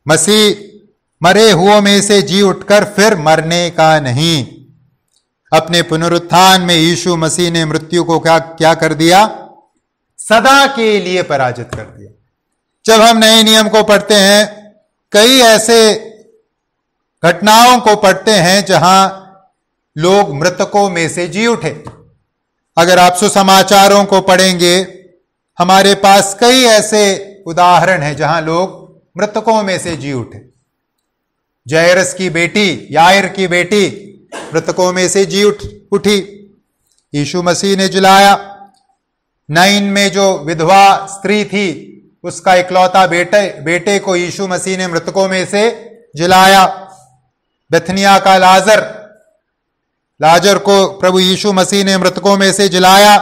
मसीह मरे हुओं में से जी उठकर फिर मरने का नहीं। अपने पुनरुत्थान में यीशु मसीह ने मृत्यु को क्या कर दिया? सदा के लिए पराजित कर दिया। जब हम नए नियम को पढ़ते हैं, कई ऐसे घटनाओं को पढ़ते हैं जहां लोग मृतकों में से जी उठे। अगर आप सुसमाचारों को पढ़ेंगे, हमारे पास कई ऐसे उदाहरण हैं जहां लोग मृतकों में से जी उठे। जायरस की बेटी, यायर की बेटी मृतकों में से जी उठी, यीशु मसीह ने जिलाया। नाइन में जो विधवा स्त्री थी, उसका इकलौता बेटे को यीशु मसीह ने मृतकों में से जिलाया। बेथनिया का लाजर को प्रभु यीशु मसीह ने मृतकों में से जिलाया।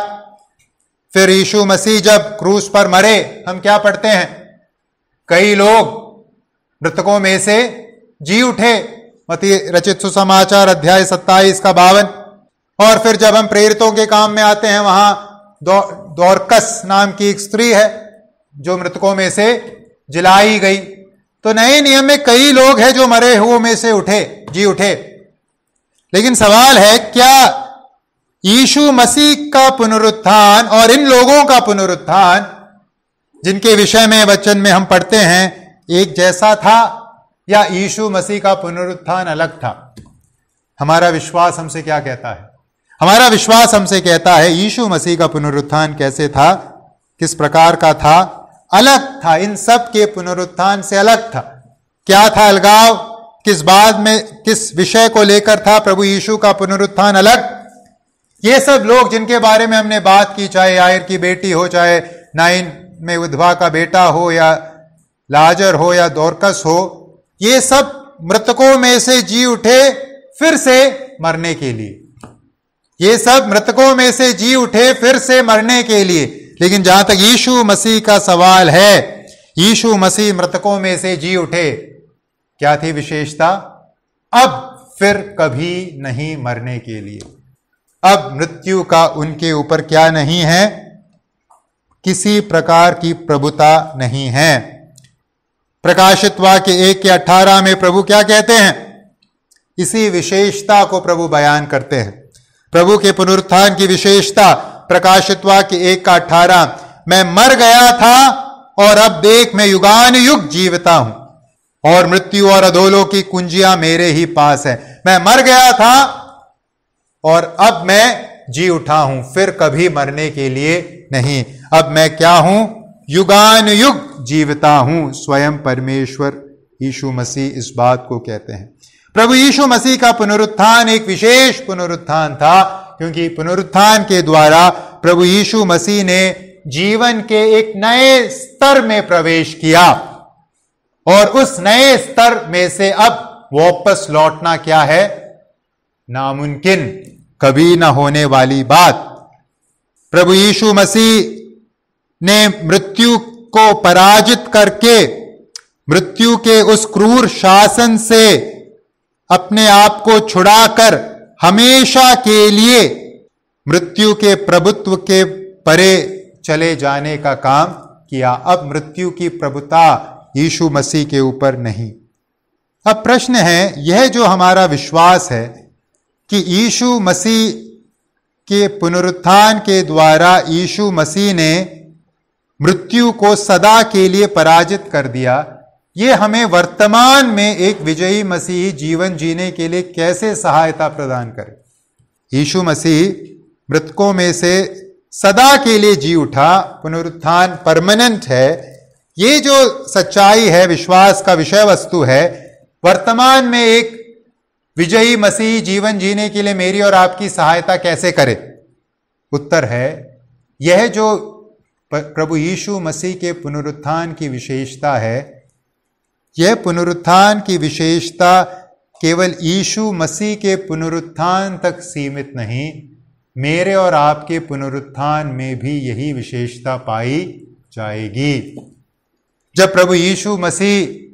फिर यीशु मसीह जब क्रूस पर मरे, हम क्या पढ़ते हैं? कई लोग मृतकों में से जी उठे। मत्ती रचित सुसमाचार अध्याय 27 का 52। और फिर जब हम प्रेरितों के काम में आते हैं, वहां दोरकस नाम की एक स्त्री है जो मृतकों में से जिलाई गई। तो नए नियम में कई लोग हैं जो मरे हुओं में से जी उठे। लेकिन सवाल है, क्या यीशु मसीह का पुनरुत्थान और इन लोगों का पुनरुत्थान जिनके विषय में वचन में हम पढ़ते हैं एक जैसा था, या यीशु मसीह का पुनरुत्थान अलग था? हमारा विश्वास हमसे क्या कहता है? हमारा विश्वास हमसे कहता है यीशु मसीह का पुनरुत्थान कैसे था, किस प्रकार का था? अलग था, इन सब के पुनरुत्थान से अलग था। क्या था अलगाव? किस बात में, किस विषय को लेकर था प्रभु यीशु का पुनरुत्थान अलग? ये सब लोग जिनके बारे में हमने बात की, चाहे यायर की बेटी हो, चाहे नाइन में विधवा का बेटा हो, या लाजर हो, या दोरकस हो, ये सब मृतकों में से जी उठे फिर से मरने के लिए। ये सब मृतकों में से जी उठे फिर से मरने के लिए। लेकिन जहां तक यीशु मसीह का सवाल है, यीशु मसीह मृतकों में से जी उठे, क्या थी विशेषता? अब फिर कभी नहीं मरने के लिए। अब मृत्यु का उनके ऊपर क्या नहीं है? किसी प्रकार की प्रभुता नहीं है। प्रकाशित वाक्य 1:18 में प्रभु क्या कहते हैं? इसी विशेषता को प्रभु बयान करते हैं। प्रभु के पुनरुत्थान की विशेषता प्रकाशित वाक्य 1:18, मैं मर गया था और अब देख मैं युगान युग जीवता हूं, और मृत्यु और अधोलोक की कुंजियां मेरे ही पास है। मैं मर गया था और अब मैं जी उठा हूं, फिर कभी मरने के लिए नहीं। अब मैं क्या हूं? युगान युग जीवता हूं। स्वयं परमेश्वर यीशु मसीह इस बात को कहते हैं। प्रभु यीशु मसीह का पुनरुत्थान एक विशेष पुनरुत्थान था, क्योंकि पुनरुत्थान के द्वारा प्रभु यीशु मसीह ने जीवन के एक नए स्तर में प्रवेश किया, और उस नए स्तर में से अब वापस लौटना क्या है? नामुमकिन, कभी ना होने वाली बात। प्रभु यीशु मसीह ने मृत्यु को पराजित करके, मृत्यु के उस क्रूर शासन से अपने आप को छुड़ाकर हमेशा के लिए मृत्यु के प्रभुत्व के परे चले जाने का काम किया। अब मृत्यु की प्रभुता यीशु मसीह के ऊपर नहीं। अब प्रश्न है, यह जो हमारा विश्वास है कि यीशु मसीह के पुनरुत्थान के द्वारा यीशु मसीह ने मृत्यु को सदा के लिए पराजित कर दिया, ये हमें वर्तमान में एक विजयी मसीही जीवन जीने के लिए कैसे सहायता प्रदान करे? यीशु मसीह मृतकों में से सदा के लिए जी उठा, पुनरुत्थान परमानेंट है। ये जो सच्चाई है, विश्वास का विषय वस्तु है, वर्तमान में एक विजयी मसीही जीवन जीने के लिए मेरी और आपकी सहायता कैसे करे? उत्तर है, यह जो प्रभु यीशु मसीह के पुनरुत्थान की विशेषता है, यह पुनरुत्थान की विशेषता केवल यीशु मसीह के पुनरुत्थान तक सीमित नहीं, मेरे और आपके पुनरुत्थान में भी यही विशेषता पाई जाएगी। जब प्रभु यीशु मसीह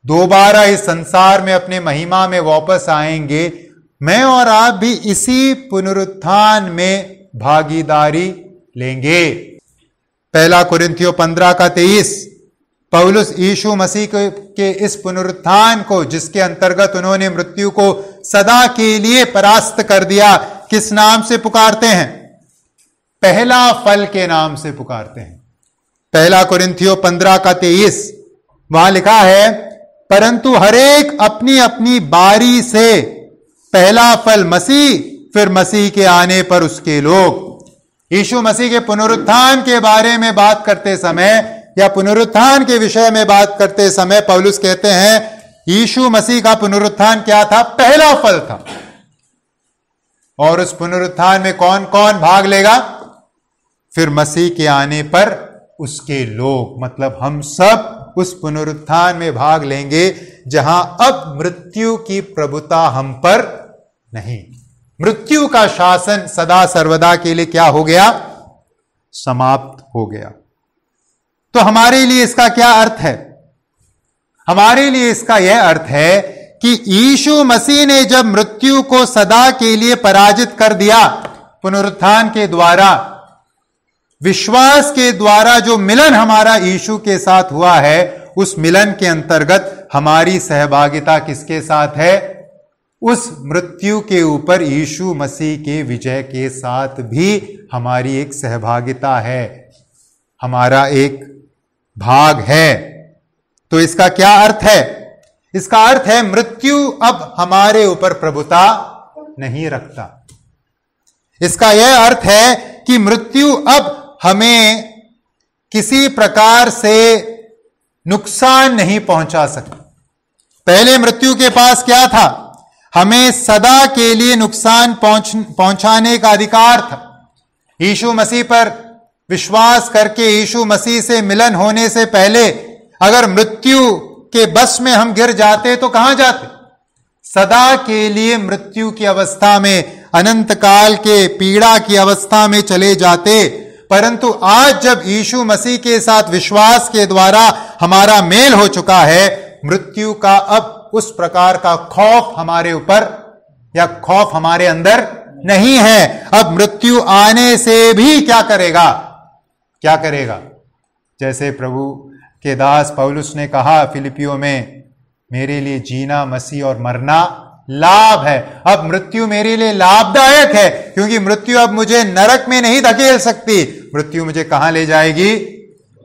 दोबारा इस संसार में अपने महिमा में वापस आएंगे, मैं और आप भी इसी पुनरुत्थान में भागीदारी लेंगे। 1 कुरिन्थियों 15:23 पौलुस यीशु मसीह के इस पुनरुत्थान को, जिसके अंतर्गत उन्होंने मृत्यु को सदा के लिए परास्त कर दिया, किस नाम से पुकारते हैं? पहला फल के नाम से पुकारते हैं। 1 कुरिन्थियों 15:23 वहां लिखा है, परंतु हरेक अपनी अपनी बारी से पहला फल मसीह, फिर मसीह के आने पर उसके लोग। यीशु मसीह के पुनरुत्थान के बारे में बात करते समय या पुनरुत्थान के विषय में बात करते समय पौलुस कहते हैं, यीशु मसीह का पुनरुत्थान क्या था? पहला फल था। और उस पुनरुत्थान में कौन कौन भाग लेगा? फिर मसीह के आने पर उसके लोग, मतलब हम सब उस पुनरुत्थान में भाग लेंगे जहां अब मृत्यु की प्रभुता हम पर नहीं। मृत्यु का शासन सदा सर्वदा के लिए क्या हो गया? समाप्त हो गया। तो हमारे लिए इसका क्या अर्थ है? हमारे लिए इसका यह अर्थ है कि यीशु मसीह ने जब मृत्यु को सदा के लिए पराजित कर दिया, पुनरुत्थान के द्वारा, विश्वास के द्वारा जो मिलन हमारा यीशु के साथ हुआ है, उस मिलन के अंतर्गत हमारी सहभागिता किसके साथ है? उस मृत्यु के ऊपर यीशु मसीह के विजय के साथ भी हमारी एक सहभागिता है, हमारा एक भाग है। तो इसका क्या अर्थ है? इसका अर्थ है मृत्यु अब हमारे ऊपर प्रभुता नहीं रखता। इसका यह अर्थ है कि मृत्यु अब हमें किसी प्रकार से नुकसान नहीं पहुंचा सकती। पहले मृत्यु के पास क्या था? हमें सदा के लिए नुकसान पहुंचाने का अधिकार था। यीशु मसीह पर विश्वास करके यीशु मसीह से मिलन होने से पहले अगर मृत्यु के बस में हम गिर जाते तो कहां जाते? सदा के लिए मृत्यु की अवस्था में, अनंत काल के पीड़ा की अवस्था में चले जाते। परंतु आज जब यीशु मसीह के साथ विश्वास के द्वारा हमारा मेल हो चुका है, मृत्यु का अब उस प्रकार का खौफ हमारे ऊपर या खौफ हमारे अंदर नहीं है। अब मृत्यु आने से भी क्या करेगा? क्या करेगा? जैसे प्रभु के दास पौलुस ने कहा फिलिपियों में, मेरे लिए जीना मसीह और मरना लाभ है। अब मृत्यु मेरे लिए लाभदायक है, क्योंकि मृत्यु अब मुझे नरक में नहीं धकेल सकती। मृत्यु मुझे कहां ले जाएगी?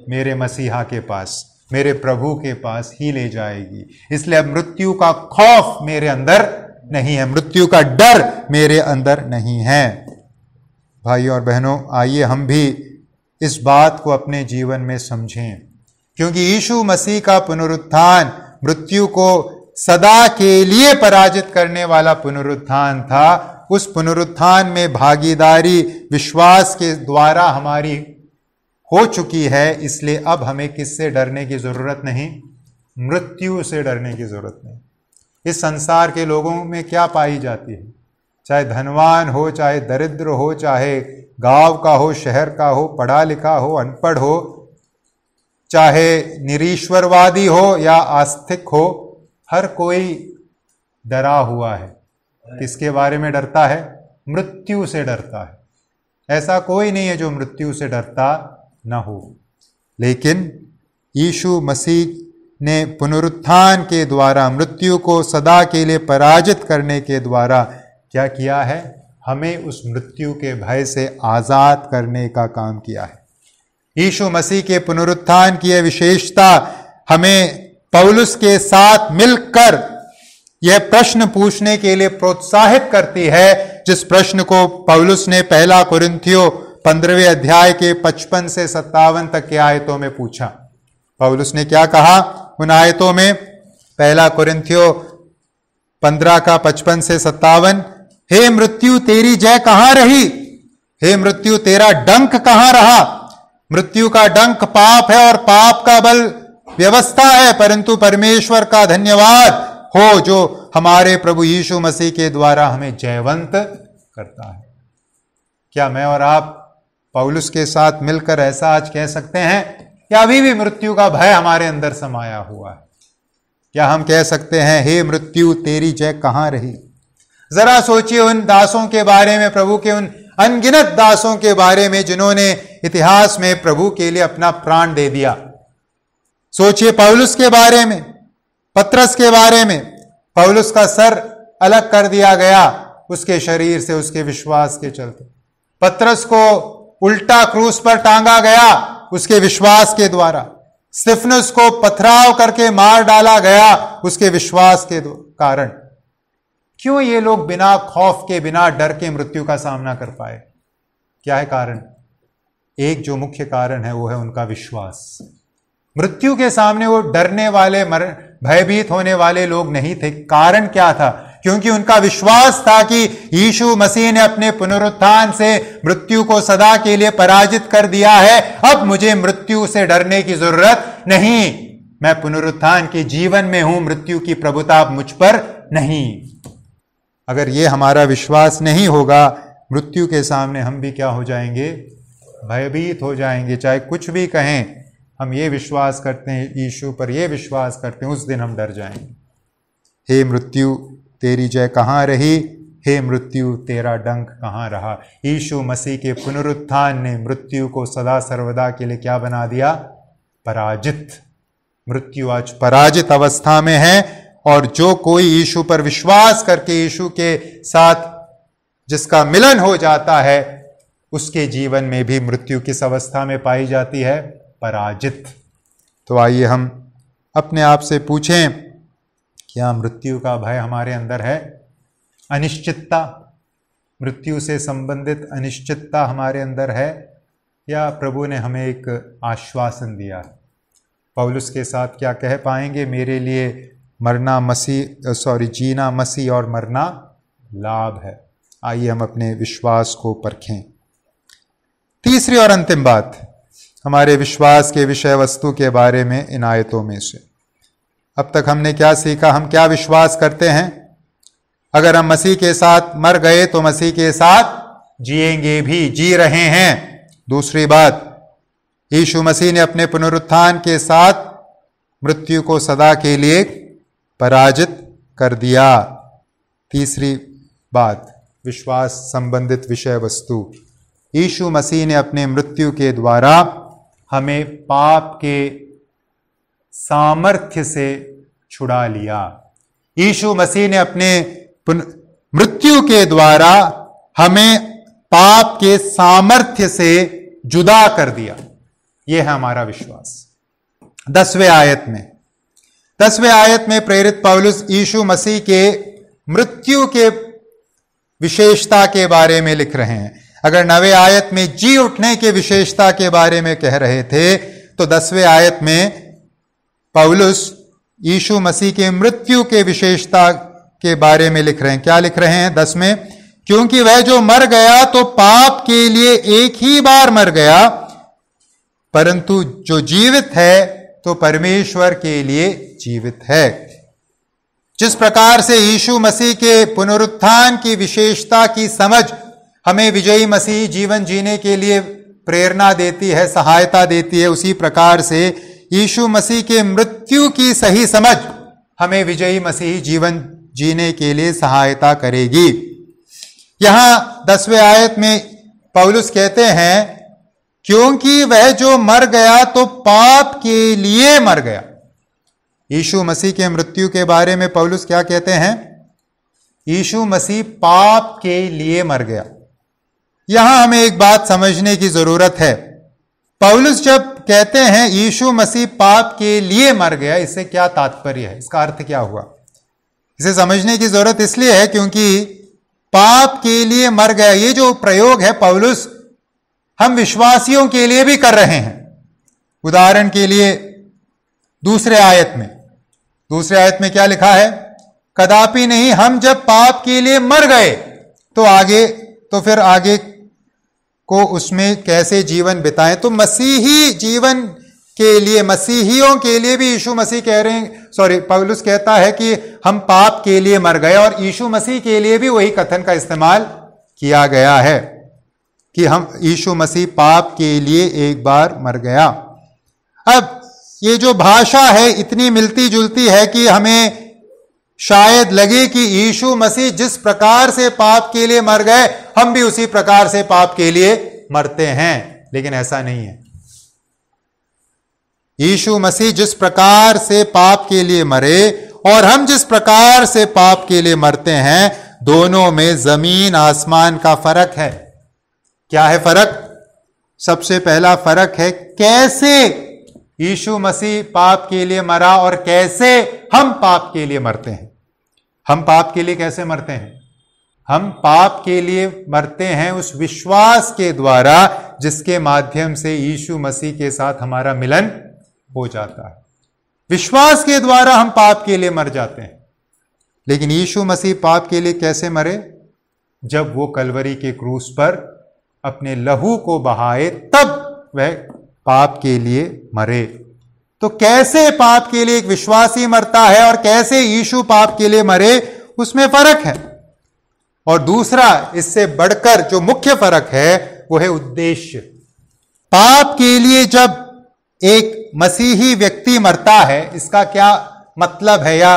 मेरे मसीहा के पास, मेरे प्रभु के पास ही ले जाएगी। इसलिए अब मृत्यु का खौफ मेरे अंदर नहीं है, मृत्यु का डर मेरे अंदर नहीं है। भाई और बहनों, आइए हम भी इस बात को अपने जीवन में समझें, क्योंकि यीशु मसीह का पुनरुत्थान मृत्यु को सदा के लिए पराजित करने वाला पुनरुत्थान था। उस पुनरुत्थान में भागीदारी विश्वास के द्वारा हमारी हो चुकी है। इसलिए अब हमें किससे डरने की जरूरत नहीं? मृत्यु से डरने की जरूरत नहीं। इस संसार के लोगों में क्या पाई जाती है? चाहे धनवान हो, चाहे दरिद्र हो, चाहे गांव का हो, शहर का हो, पढ़ा लिखा हो, अनपढ़ हो, चाहे निरीश्वरवादी हो या आस्तिक हो, हर कोई डरा हुआ है। किसके बारे में डरता है? मृत्यु से डरता है। ऐसा कोई नहीं है जो मृत्यु से डरता न हो। लेकिन यीशु मसीह ने पुनरुत्थान के द्वारा मृत्यु को सदा के लिए पराजित करने के द्वारा क्या किया है? हमें उस मृत्यु के भय से आजाद करने का काम किया है। यीशु मसीह के पुनरुत्थान की यह विशेषता हमें पौलुस के साथ मिलकर यह प्रश्न पूछने के लिए प्रोत्साहित करती है, जिस प्रश्न को पौलुस ने पहला कुरिन्थियों 15वें अध्याय के 55 से 57 तक के आयतों में पूछा। पौलुस ने क्या कहा उन आयतों में? पहला कुरिन्थियों 15 का 55 से 57, हे मृत्यु तेरी जय कहां रही? हे मृत्यु तेरा डंक कहां रहा? मृत्यु का डंक पाप है और पाप का बल व्यवस्था है, परंतु परमेश्वर का धन्यवाद हो जो हमारे प्रभु यीशु मसीह के द्वारा हमें जयवंत करता है। क्या मैं और आप पौलुस के साथ मिलकर ऐसा आज कह सकते हैं कि अभी भी मृत्यु का भय हमारे अंदर समाया हुआ है? क्या हम कह सकते हैं, हे मृत्यु तेरी जय कहां रही? जरा सोचिए उन दासों के बारे में, प्रभु के उन अनगिनत दासों के बारे में जिन्होंने इतिहास में प्रभु के लिए अपना प्राण दे दिया। सोचिए पौलुस के बारे में, पतरस के बारे में। पौलुस का सर अलग कर दिया गया उसके शरीर से, उसके विश्वास के चलते। पतरस को उल्टा क्रूस पर टांगा गया उसके विश्वास के द्वारा। स्तिफनुस को पथराव करके मार डाला गया उसके विश्वास के कारण। क्यों ये लोग बिना खौफ के, बिना डर के मृत्यु का सामना कर पाए? क्या है कारण? एक जो मुख्य कारण है वो है उनका विश्वास। मृत्यु के सामने वो डरने वाले, भयभीत होने वाले लोग नहीं थे। कारण क्या था? क्योंकि उनका विश्वास था कि यीशु मसीह ने अपने पुनरुत्थान से मृत्यु को सदा के लिए पराजित कर दिया है। अब मुझे मृत्यु से डरने की जरूरत नहीं, मैं पुनरुत्थान के जीवन में हूं, मृत्यु की प्रभुता अब मुझ पर नहीं। अगर ये हमारा विश्वास नहीं होगा, मृत्यु के सामने हम भी क्या हो जाएंगे? भयभीत हो जाएंगे, चाहे कुछ भी कहें, हम ये विश्वास करते हैं यीशु पर, ये विश्वास करते हैं, उस दिन हम डर जाएंगे। हे मृत्यु तेरी जय कहाँ रही, हे मृत्यु तेरा डंक कहाँ रहा। यीशु मसीह के पुनरुत्थान ने मृत्यु को सदा सर्वदा के लिए क्या बना दिया, पराजित। मृत्यु आज पराजित अवस्था में है, और जो कोई यीशु पर विश्वास करके यीशु के साथ जिसका मिलन हो जाता है, उसके जीवन में भी मृत्यु किस अवस्था में पाई जाती है, पराजित। तो आइए हम अपने आप से पूछें, क्या मृत्यु का भय हमारे अंदर है? अनिश्चितता, मृत्यु से संबंधित अनिश्चितता हमारे अंदर है, या प्रभु ने हमें एक आश्वासन दिया? पौलुस के साथ क्या कह पाएंगे, मेरे लिए मरना जीना मसीह और मरना लाभ है। आइए हम अपने विश्वास को परखें। तीसरी और अंतिम बात हमारे विश्वास के विषय वस्तु के बारे में इन आयतों में से, अब तक हमने क्या सीखा, हम क्या विश्वास करते हैं? अगर हम मसीह के साथ मर गए तो मसीह के साथ जिएंगे भी, जी रहे हैं। दूसरी बात, यीशु मसीह ने अपने पुनरुत्थान के साथ मृत्यु को सदा के लिए पराजित कर दिया। तीसरी बात, विश्वास संबंधित विषय वस्तु, यीशु मसीह ने अपने मृत्यु के द्वारा हमें पाप के सामर्थ्य से छुड़ा लिया। यीशु मसीह ने अपने मृत्यु के द्वारा हमें पाप के सामर्थ्य से जुदा कर दिया। यह है हमारा विश्वास। 10वें आयत में प्रेरित पौलुस यीशु मसीह के मृत्यु के विशेषता के बारे में लिख रहे हैं। अगर 9वें आयत में जी उठने के विशेषता के बारे में कह रहे थे, तो 10वें आयत में पौलुस यीशु मसीह के मृत्यु के विशेषता के बारे में लिख रहे हैं। क्या लिख रहे हैं 10 में? क्योंकि वह जो मर गया तो पाप के लिए एक ही बार मर गया, परंतु जो जीवित है तो परमेश्वर के लिए जीवित है। जिस प्रकार से यीशु मसीह के पुनरुत्थान की विशेषता की समझ हमें विजयी मसीह जीवन जीने के लिए प्रेरणा देती है, सहायता देती है, उसी प्रकार से यीशु मसीह के मृत्यु की सही समझ हमें विजयी मसीह जीवन जीने के लिए सहायता करेगी। यहां 10वें आयत में पौलुस कहते हैं, क्योंकि वह जो मर गया तो पाप के लिए मर गया। यीशु मसीह के मृत्यु के बारे में पौलुस क्या कहते हैं? यीशु मसीह पाप के लिए मर गया। यहां हमें एक बात समझने की जरूरत है। पौलुस जब कहते हैं यीशु मसीह पाप के लिए मर गया, इससे क्या तात्पर्य है, इसका अर्थ क्या हुआ? इसे समझने की जरूरत इसलिए है क्योंकि पाप के लिए मर गया, ये जो प्रयोग है पौलुस हम विश्वासियों के लिए भी कर रहे हैं। उदाहरण के लिए दूसरे आयत में क्या लिखा है? कदापि नहीं, हम जब पाप के लिए मर गए तो फिर आगे को उसमें कैसे जीवन बिताएं। तो मसीही जीवन के लिए, मसीहियों के लिए भी यीशु मसीह कह रहे हैं, पौलुस कहता है कि हम पाप के लिए मर गए, और यीशु मसीह के लिए भी वही कथन का इस्तेमाल किया गया है कि हम यीशु मसीह पाप के लिए एक बार मर गया। अब ये जो भाषा है इतनी मिलती जुलती है कि हमें शायद लगे कि यीशु मसीह जिस प्रकार से पाप के लिए मर गए, हम भी उसी प्रकार से पाप के लिए मरते हैं, लेकिन ऐसा नहीं है। यीशु मसीह जिस प्रकार से पाप के लिए मरे और हम जिस प्रकार से पाप के लिए मरते हैं, दोनों में जमीन आसमान का फर्क है। क्या है फर्क? सबसे पहला फर्क है कैसे यीशु मसीह पाप के लिए मरा और कैसे हम पाप के लिए मरते हैं। हम पाप के लिए कैसे मरते हैं? हम पाप के लिए मरते हैं उस विश्वास के द्वारा जिसके माध्यम से यीशु मसीह के साथ हमारा मिलन हो जाता है। विश्वास के द्वारा हम पाप के लिए मर जाते हैं। लेकिन यीशु मसीह पाप के लिए कैसे मरे? जब वो कलवरी के क्रूस पर अपने लहू को बहाए, तब वह पाप के लिए मरे। तो कैसे पाप के लिए एक विश्वासी मरता है और कैसे यीशु पाप के लिए मरे, उसमें फर्क है। और दूसरा, इससे बढ़कर जो मुख्य फर्क है वो है उद्देश्य। पाप के लिए जब एक मसीही व्यक्ति मरता है, इसका क्या मतलब है या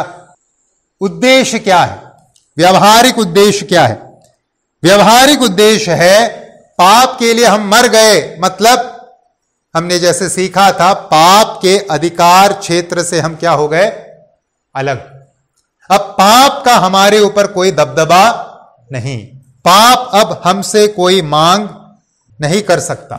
उद्देश्य क्या है? व्यवहारिक उद्देश्य क्या है? व्यवहारिक उद्देश्य है पाप के लिए हम मर गए, मतलब हमने जैसे सीखा था पाप के अधिकार क्षेत्र से हम क्या हो गए? अलग। अब पाप का हमारे ऊपर कोई दबदबा नहीं, पाप अब हमसे कोई मांग नहीं कर सकता,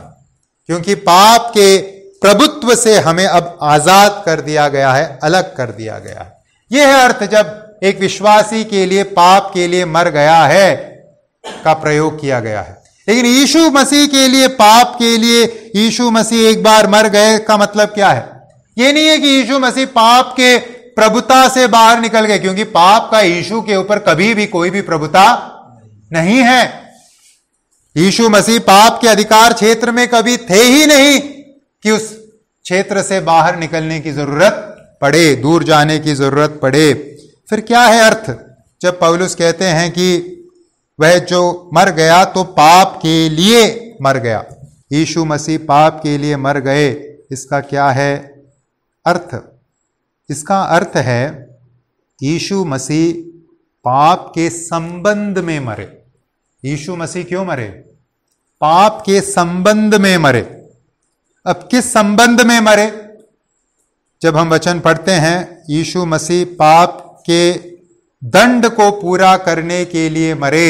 क्योंकि पाप के प्रभुत्व से हमें अब आजाद कर दिया गया है, अलग कर दिया गया है। यह है अर्थ जब एक विश्वासी के लिए पाप के लिए मर गया है का प्रयोग किया गया है। लेकिन यीशु मसीह के लिए पाप के लिए यीशु मसीह एक बार मर गए का मतलब क्या है? यह नहीं है कि यीशु मसीह पाप के प्रभुता से बाहर निकल गए, क्योंकि पाप का यीशु के ऊपर कभी भी कोई भी प्रभुता नहीं है। यीशु मसीह पाप के अधिकार क्षेत्र में कभी थे ही नहीं कि उस क्षेत्र से बाहर निकलने की जरूरत पड़े, दूर जाने की जरूरत पड़े। फिर क्या है अर्थ जब पौलुस कहते हैं कि वह जो मर गया तो पाप के लिए मर गया? यीशु मसीह पाप के लिए मर गए, इसका क्या है अर्थ? इसका अर्थ है यीशु मसीह पाप के संबंध में मरे। यीशु मसीह क्यों मरे? पाप के संबंध में मरे। अब किस संबंध में मरे? जब हम वचन पढ़ते हैं यीशु मसीह पाप के दंड को पूरा करने के लिए मरे,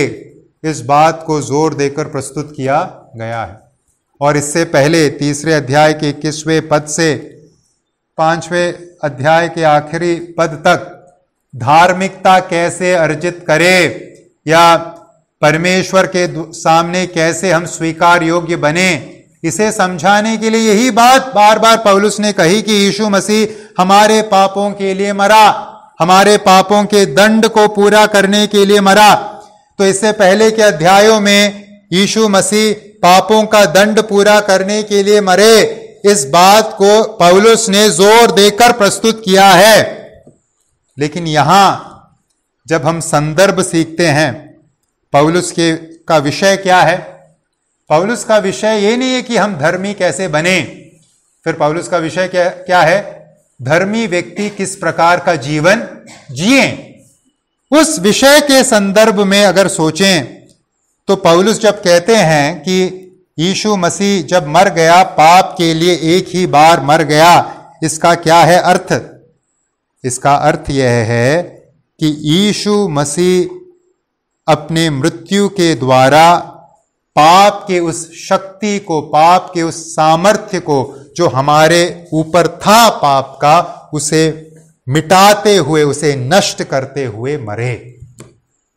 इस बात को जोर देकर प्रस्तुत किया गया है। और इससे पहले 3 अध्याय के 21वें पद से 5वें अध्याय के आखिरी पद तक धार्मिकता कैसे अर्जित करे या परमेश्वर के सामने कैसे हम स्वीकार योग्य बने, इसे समझाने के लिए यही बात बार बार पौलुस ने कही कि यीशु मसीह हमारे पापों के लिए मरा, हमारे पापों के दंड को पूरा करने के लिए मरा। तो इससे पहले के अध्यायों में यीशु मसीह पापों का दंड पूरा करने के लिए मरे, इस बात को पौलुस ने जोर देकर प्रस्तुत किया है। लेकिन यहां जब हम संदर्भ सीखते हैं, पौलुस का विषय क्या है? पौलुस का विषय ये नहीं है कि हम धर्मी कैसे बने, फिर पौलुस का विषय क्या है? धर्मी व्यक्ति किस प्रकार का जीवन जिए। उस विषय के संदर्भ में अगर सोचें तो पौलुस जब कहते हैं कि यीशु मसीह जब मर गया, पाप के लिए एक ही बार मर गया, इसका क्या है अर्थ? इसका अर्थ यह है कि यीशु मसीह अपने मृत्यु के द्वारा पाप के उस शक्ति को, पाप के उस सामर्थ्य को जो हमारे ऊपर था पाप का, उसे मिटाते हुए, उसे नष्ट करते हुए मरे।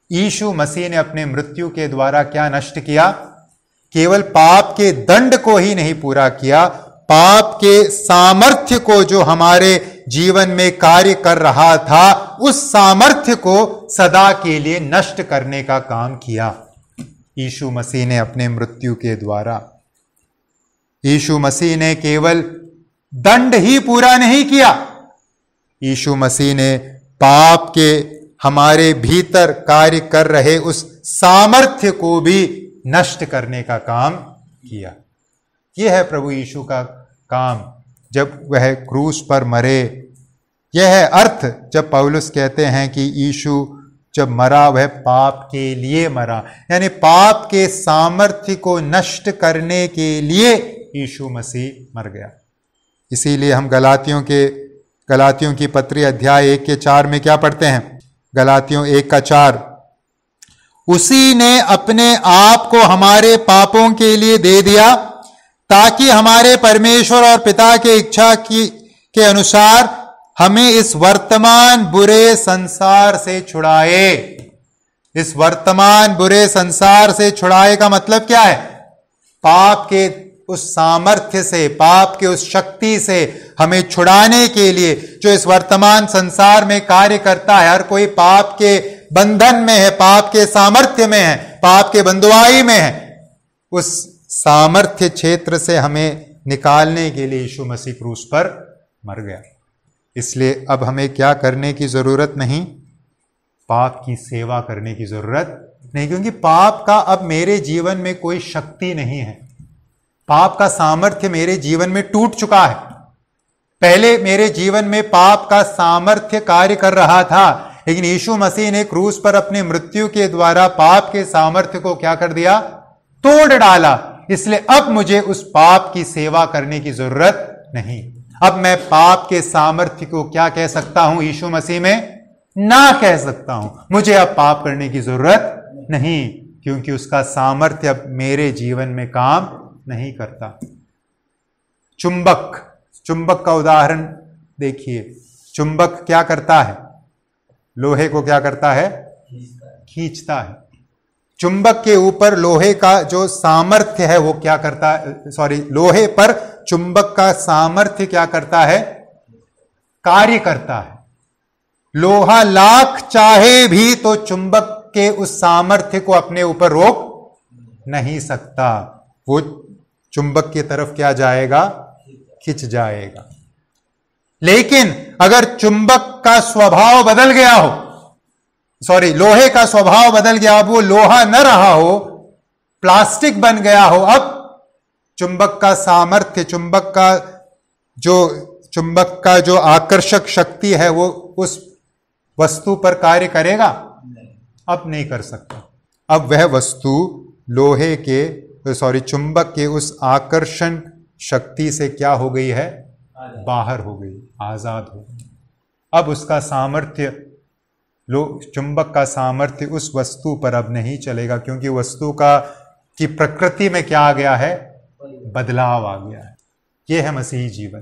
यीशु मसीह ने अपने मृत्यु के द्वारा क्या नष्ट किया? केवल पाप के दंड को ही नहीं पूरा किया, पाप के सामर्थ्य को जो हमारे जीवन में कार्य कर रहा था, उस सामर्थ्य को सदा के लिए नष्ट करने का काम किया यीशु मसीह ने अपने मृत्यु के द्वारा। यीशु मसीह ने केवल दंड ही पूरा नहीं किया, यीशु मसीह ने पाप के हमारे भीतर कार्य कर रहे उस सामर्थ्य को भी नष्ट करने का काम किया। यह है प्रभु यीशु का काम जब वह क्रूस पर मरे। यह है अर्थ जब पौलुस कहते हैं कि यीशु जब मरा वह पाप के लिए मरा, यानी पाप के सामर्थ्य को नष्ट करने के लिए यीशु मसीह मर गया। इसीलिए हम गलातियों की पत्री अध्याय 1 के 4 में क्या पढ़ते हैं? गलातियों 1 का 4, उसी ने अपने आप को हमारे पापों के लिए दे दिया ताकि हमारे परमेश्वर और पिता की इच्छा के अनुसार हमें इस वर्तमान बुरे संसार से छुड़ाए। इस वर्तमान बुरे संसार से छुड़ाए का मतलब क्या है? पाप के उस सामर्थ्य से, पाप के उस शक्ति से हमें छुड़ाने के लिए जो इस वर्तमान संसार में कार्य करता है। हर कोई पाप के बंधन में है, पाप के सामर्थ्य में है, पाप के बंधुआई में है। उस सामर्थ्य क्षेत्र से हमें निकालने के लिए यीशु मसीह क्रूस पर मर गया। इसलिए अब हमें क्या करने की जरूरत नहीं? पाप की सेवा करने की जरूरत नहीं, क्योंकि पाप का अब मेरे जीवन में कोई शक्ति नहीं है। पाप का सामर्थ्य मेरे जीवन में टूट चुका है। पहले मेरे जीवन में पाप का सामर्थ्य कार्य कर रहा था, लेकिन यीशु मसीह ने क्रूस पर अपनी मृत्यु के द्वारा पाप के सामर्थ्य को क्या कर दिया? तोड़ डाला। इसलिए अब मुझे उस पाप की सेवा करने की जरूरत नहीं। अब मैं पाप के सामर्थ्य को क्या कह सकता हूं? यीशु मसीह में ना कह सकता हूं। मुझे अब पाप करने की जरूरत नहीं, क्योंकि उसका सामर्थ्य अब मेरे जीवन में काम नहीं करता। चुंबक का उदाहरण देखिए। चुंबक क्या करता है? लोहे को क्या करता है? खींचता है। चुंबक के ऊपर लोहे का जो सामर्थ्य है वो क्या करता है? लोहे पर चुंबक का सामर्थ्य क्या करता है? कार्य करता है। लोहा लाख चाहे भी तो चुंबक के उस सामर्थ्य को अपने ऊपर रोक नहीं सकता। वो चुंबक की तरफ क्या जाएगा? खिंच जाएगा। लेकिन अगर चुंबक का स्वभाव बदल गया हो, लोहे का स्वभाव बदल गया, अब वो लोहा न रहा हो, प्लास्टिक बन गया हो, अब चुंबक का सामर्थ्य, चुंबक का जो आकर्षक शक्ति है वो उस वस्तु पर कार्य करेगा? अब नहीं कर सकता। अब वह वस्तु लोहे के चुंबक के उस आकर्षण शक्ति से क्या हो गई है? बाहर हो गई, आजाद हो गई। अब उसका सामर्थ्य, चुंबक का सामर्थ्य उस वस्तु पर अब नहीं चलेगा, क्योंकि वस्तु की प्रकृति में क्या आ गया है? बदलाव आ गया है। यह है मसीही जीवन।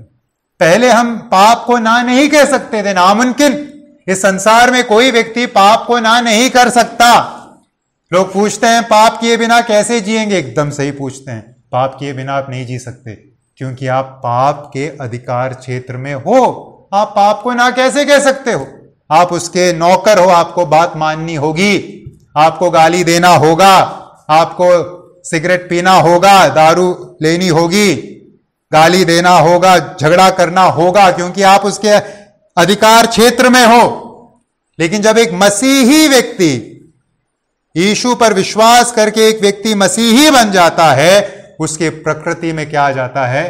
पहले हम पाप को ना नहीं कह सकते थे, नामुमकिन। इस संसार में कोई व्यक्ति पाप को ना नहीं कर सकता। लोग पूछते हैं पाप किए बिना कैसे जिएंगे? एकदम सही पूछते हैं। पाप किए बिना आप नहीं जी सकते, क्योंकि आप पाप के अधिकार क्षेत्र में हो। आप पाप को ना कैसे कह सकते हो? आप उसके नौकर हो, आपको बात माननी होगी, आपको गाली देना होगा, आपको सिगरेट पीना होगा, दारू लेनी होगी, गाली देना होगा, झगड़ा करना होगा, क्योंकि आप उसके अधिकार क्षेत्र में हो। लेकिन जब एक मसीही व्यक्ति, यीशु पर विश्वास करके एक व्यक्ति मसीही बन जाता है, उसके प्रकृति में क्या आ जाता है?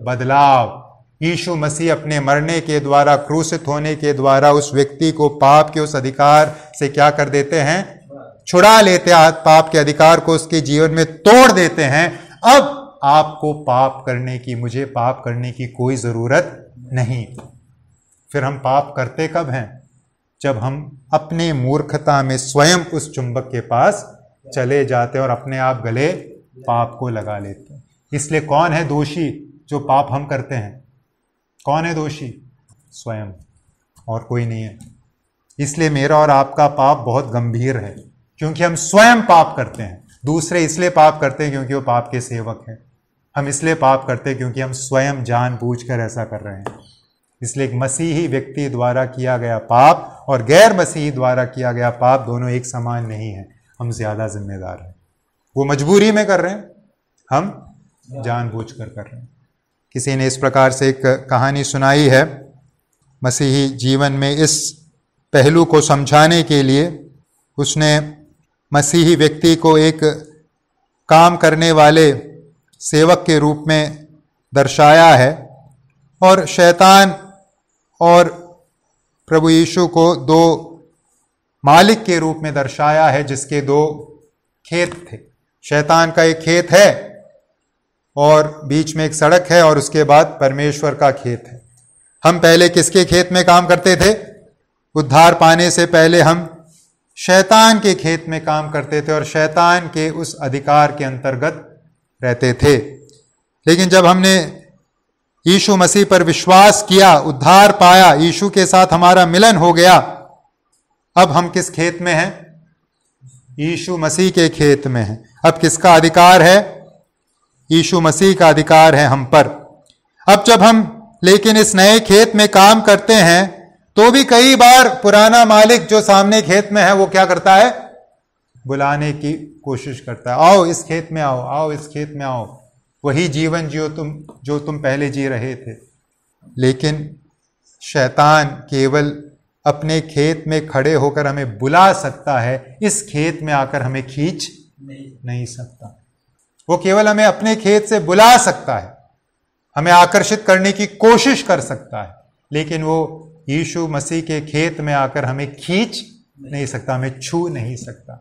बदलाव। यीशु मसीह अपने मरने के द्वारा, क्रूसित होने के द्वारा उस व्यक्ति को पाप के उस अधिकार से क्या कर देते हैं? छुड़ा लेते हैं। पाप के अधिकार को उसके जीवन में तोड़ देते हैं। अब आपको मुझे पाप करने की कोई जरूरत नहीं। फिर हम पाप करते कब हैं? जब हम अपनी मूर्खता में स्वयं उस चुंबक के पास चले जाते हैं और अपने आप गले पाप को लगा लेते हैं। इसलिए कौन है दोषी? जो पाप हम करते हैं। कौन है दोषी? स्वयं, और कोई नहीं है। इसलिए मेरा और आपका पाप बहुत गंभीर है, क्योंकि हम स्वयं पाप करते हैं। दूसरे इसलिए पाप करते हैं क्योंकि वो पाप के सेवक हैं। हम इसलिए पाप करते हैं क्योंकि हम स्वयं जानबूझकर ऐसा कर रहे हैं। इसलिए एक मसीही व्यक्ति द्वारा किया गया पाप और गैर मसीही द्वारा किया गया पाप दोनों एक समान नहीं है। हम ज्यादा जिम्मेदार हैं। वो मजबूरी में कर रहे हैं, हम जानबूझकर कर रहे हैं। किसी ने इस प्रकार से एक कहानी सुनाई है। मसीही जीवन में इस पहलू को समझाने के लिए उसने मसीही व्यक्ति को एक काम करने वाले सेवक के रूप में दर्शाया है, और शैतान और प्रभु यीशु को दो मालिक के रूप में दर्शाया है, जिसके दो खेत थे। शैतान का एक खेत है और बीच में एक सड़क है, और उसके बाद परमेश्वर का खेत है। हम पहले किसके खेत में काम करते थे? उद्धार पाने से पहले हम शैतान के खेत में काम करते थे और शैतान के उस अधिकार के अंतर्गत रहते थे। लेकिन जब हमने यीशु मसीह पर विश्वास किया, उद्धार पाया, यीशु के साथ हमारा मिलन हो गया, अब हम किस खेत में हैं? यीशु मसीह के खेत में हैं। अब किसका अधिकार है? यीशु मसीह का अधिकार है हम पर। अब जब हम लेकिन इस नए खेत में काम करते हैं, तो भी कई बार पुराना मालिक जो सामने खेत में है वो क्या करता है? बुलाने की कोशिश करता है, आओ इस खेत में आओ, आओ इस खेत में आओ, वही जीवन जो तुम पहले जी रहे थे। लेकिन शैतान केवल अपने खेत में खड़े होकर हमें बुला सकता है, इस खेत में आकर हमें खींच नहीं सकता। वो केवल हमें अपने खेत से बुला सकता है, हमें आकर्षित करने की कोशिश कर सकता है, लेकिन वो यीशु मसीह के खेत में आकर हमें खींच नहीं सकता, हमें छू नहीं सकता।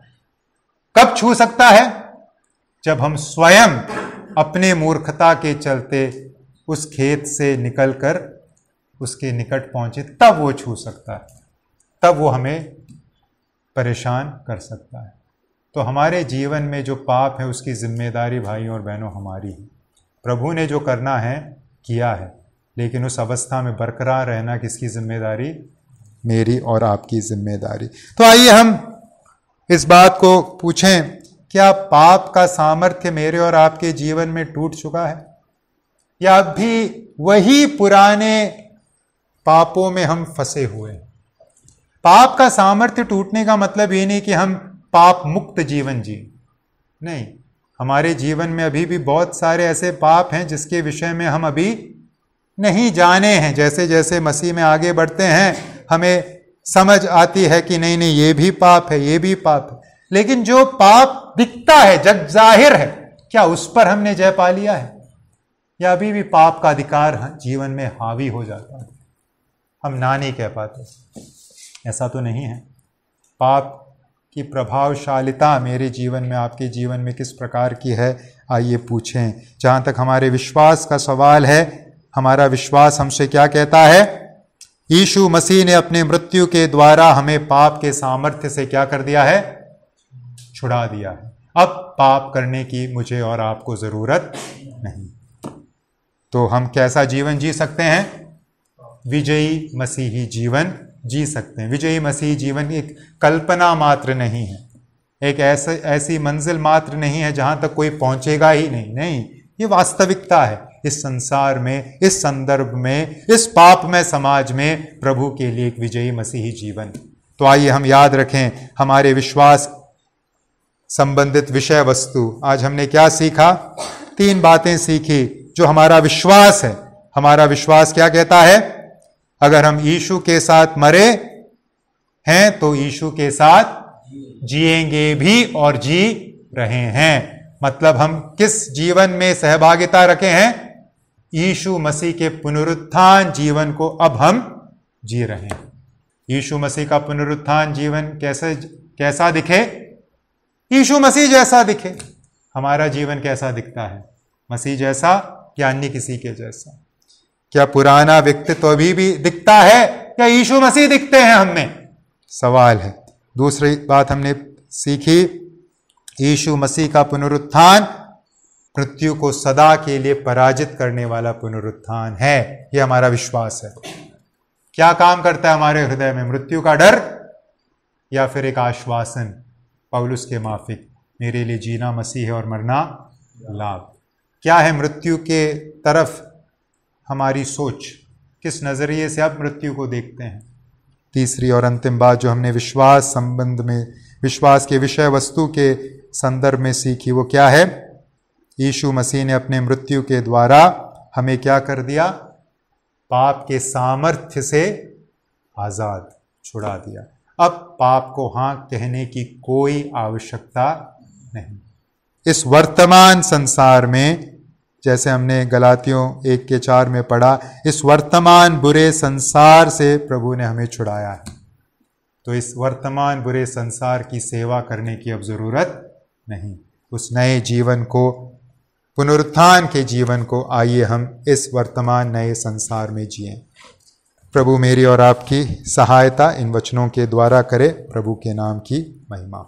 कब छू सकता है? जब हम स्वयं अपने मूर्खता के चलते उस खेत से निकलकर उसके निकट पहुंचे, तब वो छू सकता है, तब वो हमें परेशान कर सकता है। तो हमारे जीवन में जो पाप है उसकी जिम्मेदारी भाइयों और बहनों हमारी है। प्रभु ने जो करना है किया है, लेकिन उस अवस्था में बरकरार रहना किसकी जिम्मेदारी? मेरी और आपकी जिम्मेदारी। तो आइए हम इस बात को पूछें, क्या पाप का सामर्थ्य मेरे और आपके जीवन में टूट चुका है, या अब भी वही पुराने पापों में हम फंसे हुए हैं? पाप का सामर्थ्य टूटने का मतलब ये नहीं कि हम पाप मुक्त जीवन जिए, नहीं। हमारे जीवन में अभी भी बहुत सारे ऐसे पाप हैं जिसके विषय में हम अभी नहीं जाने हैं। जैसे जैसे मसीह में आगे बढ़ते हैं हमें समझ आती है कि नहीं नहीं, ये भी पाप है, ये भी पाप है। लेकिन जो पाप दिखता है, जग जाहिर है, क्या उस पर हमने जय पा लिया है, या अभी भी पाप का अधिकार जीवन में हावी हो जाता है? हम ना नहीं कह पाते। ऐसा तो नहीं है। पाप की प्रभावशालिता मेरे जीवन में, आपके जीवन में किस प्रकार की है, आइए पूछें। जहाँ तक हमारे विश्वास का सवाल है, हमारा विश्वास हमसे क्या कहता है? यीशु मसीह ने अपने मृत्यु के द्वारा हमें पाप के सामर्थ्य से क्या कर दिया है? छुड़ा दिया है। अब पाप करने की मुझे और आपको जरूरत नहीं। तो हम कैसा जीवन जी सकते हैं? विजयी मसीही जीवन जी सकते हैं। विजयी मसीही जीवन एक कल्पना मात्र नहीं है, एक ऐसी मंजिल मात्र नहीं है जहां तक कोई पहुंचेगा ही नहीं। नहीं, ये वास्तविकता है। इस संसार में, इस संदर्भ में, इस पापमय समाज में प्रभु के लिए एक विजयी मसीही जीवन। तो आइए हम याद रखें हमारे विश्वास संबंधित विषय वस्तु। आज हमने क्या सीखा? 3 बातें सीखी जो हमारा विश्वास है। हमारा विश्वास क्या कहता है? अगर हम यीशु के साथ मरे हैं तो यीशु के साथ जिएंगे भी और जी रहे हैं। मतलब हम किस जीवन में सहभागिता रखे हैं? यीशु मसीह के पुनरुत्थान जीवन को अब हम जी रहे हैं। यीशु मसीह का पुनरुत्थान जीवन कैसा दिखे? यीशु मसीह जैसा दिखे। हमारा जीवन कैसा दिखता है? मसीह जैसा या अन्य किसी के जैसा? क्या पुराना व्यक्तित्व अभी भी दिखता है या यीशु मसीह दिखते हैं हमें? सवाल है। दूसरी बात हमने सीखी, यीशु मसीह का पुनरुत्थान मृत्यु को सदा के लिए पराजित करने वाला पुनरुत्थान है। यह हमारा विश्वास है। क्या काम करता है हमारे हृदय में? मृत्यु का डर या फिर एक आश्वासन पौलुस के माफिक, मेरे लिए जीना मसीह है और मरना लाभ। क्या है मृत्यु के तरफ हमारी सोच? किस नजरिए से अब मृत्यु को देखते हैं? तीसरी और अंतिम बात जो हमने विश्वास संबंध में, विश्वास के विषय वस्तु के संदर्भ में सीखी, वो क्या है? यीशु मसीह ने अपने मृत्यु के द्वारा हमें क्या कर दिया? पाप के सामर्थ्य से आजाद छुड़ा दिया। अब पाप को हाँ कहने की कोई आवश्यकता नहीं। इस वर्तमान संसार में, जैसे हमने गलातियों 1:4 में पढ़ा, इस वर्तमान बुरे संसार से प्रभु ने हमें छुड़ाया है। तो इस वर्तमान बुरे संसार की सेवा करने की अब जरूरत नहीं। उस नए जीवन को, पुनरुत्थान के जीवन को आइए हम इस वर्तमान नए संसार में जिएं। प्रभु मेरी और आपकी सहायता इन वचनों के द्वारा करे। प्रभु के नाम की महिमा।